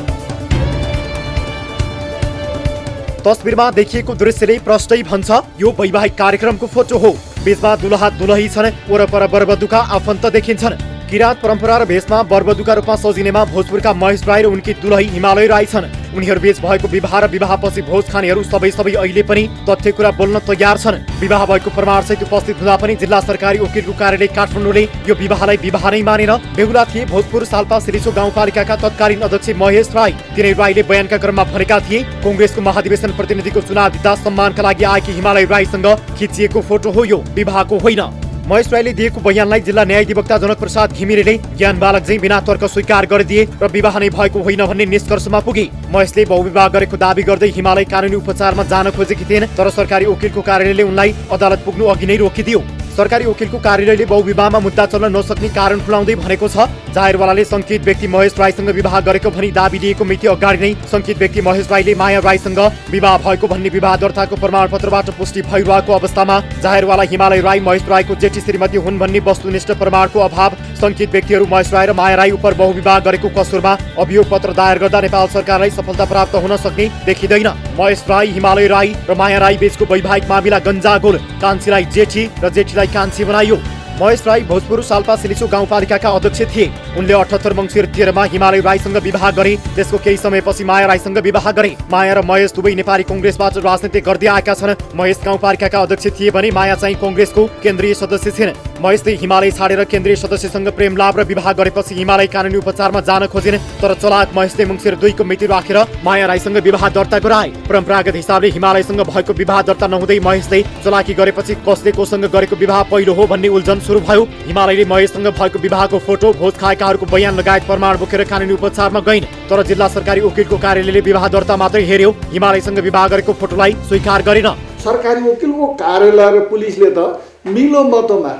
तस्बिरमा देखिएको दृश्यले प्रष्टै भन्छ यो वैवाहिक कार्यक्रमको फोटो हो। बीचमा दुलहा दुलही छन्, वरपर बरबधुका आफन्त देखिन्छन्। किराँत परम्परा र भेषमा बरबधुका रूपमा सजिनेमा भोजपुरका महेश राई र उनकी दुलही हिमालय राई छन्। उनीहरूबीच भएको विवाह र विवाहपछि भोज खानेहरू सबै अहिले पनि तथ्य कुरा बोल्न तयार छन्। विवाह भएको प्रमाणसहित उपस्थित हुँदा पनि जिल्ला सरकारी वकिलको कार्यालय काठमाडौँले यो विवाहलाई विवाह नै मानेर। बेहुला थिए भोजपुर साल्पा सिलिचो गाउँपालिकाका तत्कालीन अध्यक्ष महेश राई। तिनै राईले बयानका क्रममा भनेका थिए कांग्रेसको महाधिवेशन प्रतिनिधिको चुनाव जित्दा सम्मानका लागि आएकी हिमालय राईसँग खिचिएको फोटो हो यो, विवाहको होइन। महेश राईले दिएको बयानलाई जिल्ला न्याय अधिवक्ता जनक प्रसाद घिमिरेले ज्ञान बालक चाहिँ बिना तर्क स्वीकार गरिदिए र विवाह नै भएको होइन भन्ने निष्कर्षमा पुगे। महेशले बहुविवाह गरेको दावी गर्दै हिमालय कानुनी उपचारमा जान खोजेकी थिएन, तर सरकारी वकिलको कार्यालयले उनलाई अदालत पुग्नु अघि नै रोकिदियो। सरकारी वकिलको कार्यालयले बहुविवाहमा मुद्दा चल्न नसक्ने कारण खुलाउँदै भनेको छ जाहेरवालाले शङ्कित व्यक्ति महेश राईसँग विवाह गरेको भनी दावी दिएको मिति अगाडि नै शङ्कित व्यक्ति महेश राईले माया राईसँग विवाह भएको भन्ने विवाह दर्ताको प्रमाणपत्रबाट पुष्टि भइरहेको अवस्थामा जाहेरवाला हिमालय राई महेश राईको जेठी श्रीमती हुन् भन्ने वस्तुनिष्ठ प्रमाणको अभाव, शङ्कित व्यक्तिहरू महेश राई र माया राई उप बहुविवाह गरेको कसुरमा अभियोग पत्र दायर गर्दा नेपाल सरकारलाई सफलता प्राप्त हुन सक्ने देखिँदैन। महेश राई, हिमालय राई र माया राई बीचको वैवाहिक मामिला गन्जागोल। कान्छीलाई जेठी र जेठीलाई कान्छी बनाइयो। महेश राई भोजपुर साल्पा सिलिचो गाउँपालिकाका अध्यक्ष थिए। उनले 78 मङ्सिर 13 मा हिमालय राईसँग विवाह गरे। त्यसको केही समयपछि माया राईसँग विवाह गरे। माया र महेश दुवै नेपाली कांग्रेसबाट राजनीति गर्दै आएका छन्। महेश गाउँपालिकाका अध्यक्ष थिए भने माया चाहिँ कांग्रेसको केन्द्रीय सदस्य छिन्। महेशले हिमालय छाडेर केन्द्रीय सदस्यसँग प्रेमलाभ र विवाह गरेपछि हिमालय कानुनी उपचारमा जान खोजिन्, तर चलाक महेशले मङ्सिर 2 को मिति राखेर माया राईसँग विवाह दर्ता गराए। परम्परागत हिसाबले हिमालयसँग भएको विवाह दर्ता नहुँदै महेशले चलाकी गरेपछि कसले कोसँग गरेको विवाह पहिलो हो भन्ने उल्झन सुरु भयो। हिमालयले महेशसँग भएको विवाहको फोटो, भोज खाएकाहरूको बयान लगायत प्रमाण बोकेर कानुनी उपचारमा गइन्, तर जिल्ला सरकारी वकिलको कार्यालयले विवाह दर्ता मात्रै हेर्यो, हिमालयसँग विवाह गरेको फोटोलाई स्वीकार गरेन। सरकारी वकिलको कार्यालय र पुलिसले त मिलो मतमा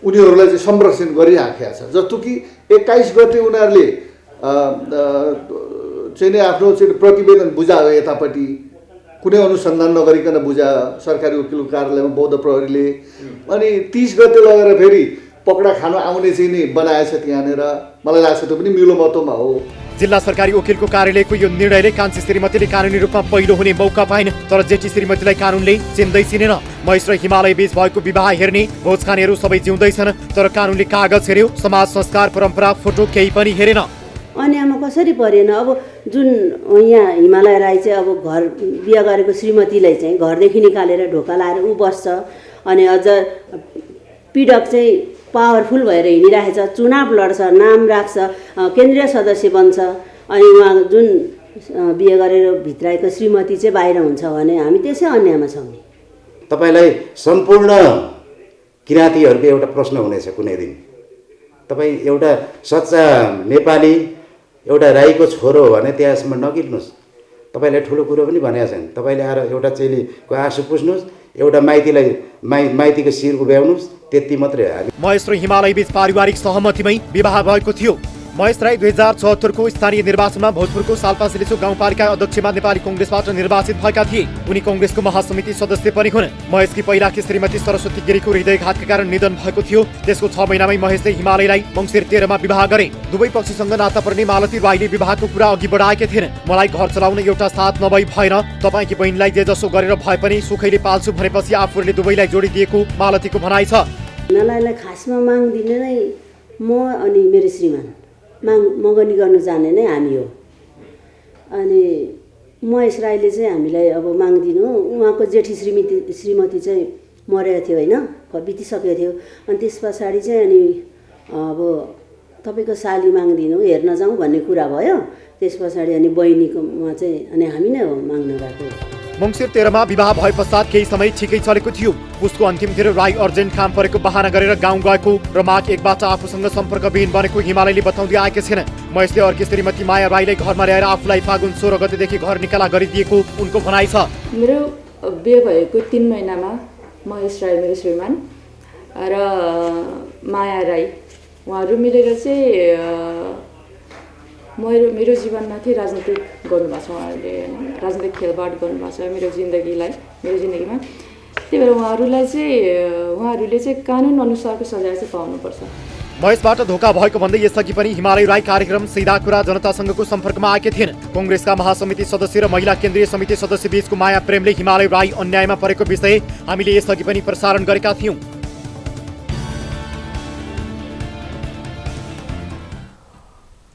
उनीहरूलाई चाहिँ संरक्षण गरिराखेका छ। जस्तो कि 21 गते उनीहरूले चाहिँ नि आफ्नो चाहिँ प्रतिवेदन बुझायो, यतापट्टि कुनै अनुसन्धान नगरिकन बुझायो सरकारी वकिलको कार्यालयमा बौद्ध प्रहरीले। अनि 30 गते लगेर फेरि पकडा खान आउने चाहिँ नि बनाएछ त्यहाँनिर। मलाई लाग्छ त्यो पनि मिलो मतमा हो। जिल्ला सरकारी वकिलको कार्यालयको यो निर्णयले कान्छी श्रीमतीले कानुनी रूपमा पहिलो हुने मौका पाइन्, तर जेठी श्रीमतीलाई कानुनले चिन्दै चिनेन। महेश र हिमालय बीच भएको विवाह हेर्ने, भोज खानेहरू सबै जिउँदैछन्, तर कानुनले कागज हेर्यो, समाज संस्कार परम्परा फोटो केही पनि हेरेन। अन्यायमा कसरी परेन? अब जुन यहाँ हिमालय राई चाहिँ अब घर बिहा गरेको श्रीमतीलाई चाहिँ घरदेखि निकालेर ढोका लाएर ऊ बस्छ, अनि अझ पीडक चाहिँ पावरफुल भएर हिँडिरहेछ, चुनाव लड्छ, नाम राख्छ, केन्द्रीय सदस्य बन्छ, अनि उहाँ जुन बिहे गरेर भित्राएको श्रीमती चाहिँ बाहिर हुन्छ भने हामी त्यसै अन्यायमा छौँ। तपाईँलाई सम्पूर्ण किराँतीहरूको एउटा प्रश्न हुनेछ कुनै दिन। तपाईँ एउटा सच्चा नेपाली, एउटा राईको छोरो हो भने त्यसमा नगिर्नुहोस्। तपाईँलाई ठुलो कुरो पनि भनेको छैन। तपाईँले आएर एउटा चेलीको आँसु पुस्नुहोस्, एउटा माइतीलाई माइतीको शिर उभ्याउनुहोस्, त्यति मात्रै हो। महेश र हिमालय बीच पारिवारिक सहमतिमै विवाह भएको थियो। महेश राई 2074 को स्थानीय निर्वाचनमा भोजपुरको सालपासिलेसो गाउँपालिका अध्यक्षमा नेपाली कङ्ग्रेसबाट निर्वाचित भएका थिए। उनी कङ्ग्रेसको महासमिति सदस्य पनि हुन्। महेशकी पहिलाकी श्रीमती सरस्वती गिरीको हृदयघातका कारण निधन भएको थियो। त्यसको 6 महिनामै महेशले हिमालयलाई मङ्सिर 13 मा विवाह गरे। दुवै पक्षसँग नाता पर्ने मालती राईले विवाहको कुरा अघि बढाएकी थिइन्। मलाई घर चलाउन एउटा साथ नभई भएन, तपाईँकी बहिनीलाई जे जसो गरेर भए पनि सुखैले पाल्छु भनेपछि आफूले दुवैलाई जोडिदिएको मालतीको भनाइ छ। हिमालयलाई खासमा माग दिने नै म अनि मेरो श्रीमान, मगनी गर्नु जाने नै हामी हो। अनि महेश राईले चाहिँ हामीलाई अब माग दिनु, उहाँको जेठी श्रीमती चाहिँ मरेको थियो होइन, बितिसकेको थियो। अनि त्यस पछाडि चाहिँ अनि अब तपाईँको साली माग दिनु, हेर्न जाउँ भन्ने कुरा भयो। त्यस पछाडि अनि बहिनीकोमा चाहिँ अनि हामी नै हो माग्न गएको। मङ्सिर 13 मा विवाह भए पश्चात केही समय ठिकै चलेको थियो। उसको अन्तिमतिर राई अर्जेन्ट काम परेको बहाना गरेर गाउँ गएको र माघ 1 बाट आफूसँग सम्पर्कविहीन बनेको हिमालयले बताउँदै आएकी छिन्। महेशले अर्की श्रीमती माया राईलाई घरमा ल्याएर आफूलाई फागुन 16 गतेदेखि घर निकाला गरिदिएको उनको भनाइ छ। मेरो बिहे भएको 3 महिनामा महेश राई मेरो श्रीमान र माया राई उहाँहरू मिलेर चाहिँ मेरो जीवनमा चाहिँ राजनीतिक गर्नुभएको छ। उहाँहरूले राजनीतिक खेलबाड गर्नुभएको छ मेरो जिन्दगीमा। त्यही भएर उहाँहरूले चाहिँ कानुन अनुसारको सजाय चाहिँ पाउनुपर्छ। महेशबाट धोका भएको भन्दै यसअघि पनि हिमालय राई कार्यक्रम सीधा कुरा जनतासँगको सम्पर्कमा आएकी थिइन्। कङ्ग्रेसका महासमिति सदस्य र महिला केन्द्रीय समिति सदस्य बीचको माया प्रेमले हिमालय राई अन्यायमा परेको विषय हामीले यसअघि पनि प्रसारण गरेका थियौँ।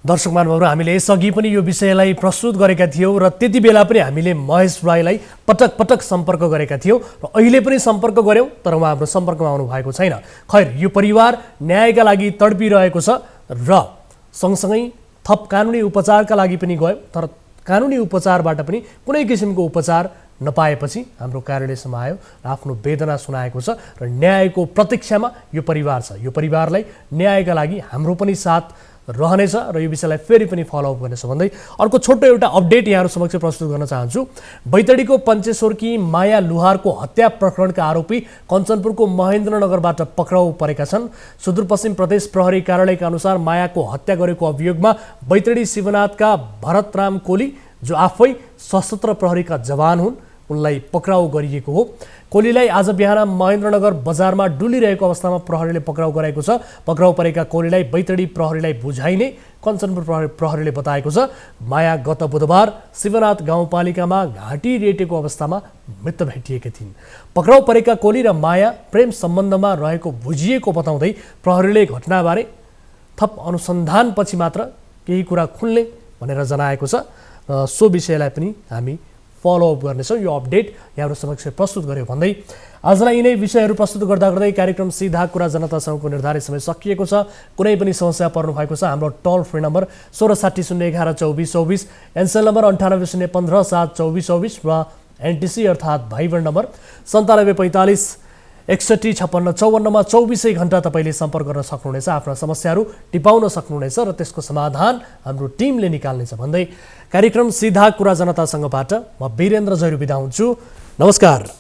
दर्शक महानुभावहरू, हामीले यसअघि पनि यो विषयलाई प्रस्तुत गरेका थियौँ र त्यति बेला पनि हामीले महेश राईलाई पटक पटक सम्पर्क गरेका थियौँ र अहिले पनि सम्पर्क गऱ्यौँ, तर उहाँ हाम्रो सम्पर्कमा आउनु भएको छैन। खैर, यो परिवार न्यायका लागि तडपिरहेको छ र सँगसँगै थप कानुनी उपचारका लागि पनि गयो, तर कानुनी उपचारबाट पनि कुनै किसिमको उपचार नपाएपछि हाम्रो कार्यालयसम्म आयो र आफ्नो वेदना सुनाएको छ र न्यायको प्रतीक्षामा यो परिवार छ। यो परिवारलाई न्यायका लागि हाम्रो पनि साथ रहनेछ र यो विषयलाई फेरि पनि फलोअप गर्नेछ भन्दै अर्को छोटो एउटा अपडेट यहाँहरू समक्ष प्रस्तुत गर्न चाहन्छु। बैतडीको पञ्चेश्वरकी माया लुहारको हत्या प्रकरणका आरोपी कञ्चनपुरको महेन्द्रनगरबाट पक्राउ परेका छन्। सुदूरपश्चिम प्रदेश प्रहरी कार्यालयका अनुसार मायाको हत्या गरेको अभियोगमा बैतडी शिवनाथका भरतराम कोली, जो आफै सशस्त्र प्रहरीका जवान हुन्, उनलाई पक्राउ गरिएको हो। कोलीलाई आज बिहान महेन्द्रनगर बजारमा डुलिरहेको अवस्थामा प्रहरीले पक्राउ गरेको छ। पक्राउ परेका कोलीलाई बैतडी प्रहरीलाई बुझाइने कञ्चनपुर प्रहरीले बताएको छ। माया गत बुधबार शिवनाथ गाउँपालिकामा घाँटी रेटेको अवस्थामा मृत भेटिएकी थिइन्। पक्राउ परेका कोली र माया प्रेम सम्बन्धमा रहेको बुझिएको बताउँदै प्रहरीले घटनाबारे थप अनुसन्धानपछि मात्र केही कुरा खुल्ने भनेर जनाएको छ र सो विषयलाई पनि हामी फलोअप गर्नेछौँ। यो अपडेट यहाँहरू समक्ष प्रस्तुत गर्यो भन्दै आजलाई यिनै विषयहरू प्रस्तुत गर्दा गर्दै कार्यक्रम सीधा कुरा जनतासँगको निर्धारित समय सकिएको छ। कुनै पनि समस्या पर्नु भएको छ हाम्रो टोल फ्री नम्बर 1660112424, एनसेल नम्बर 9801572424 र एनटिसी अर्थात् भाइबर नम्बर 9745615654 मा 24 घण्टा तपाईँले सम्पर्क गर्न सक्नुहुनेछ। आफ्ना समस्याहरू टिपाउन सक्नुहुनेछ र त्यसको समाधान हाम्रो टिमले निकाल्नेछ भन्दै कार्यक्रम सीधा कुरा जनतासँगबाट म वीरेन्द्र जैरू बिदा हुन्छु। नमस्कार।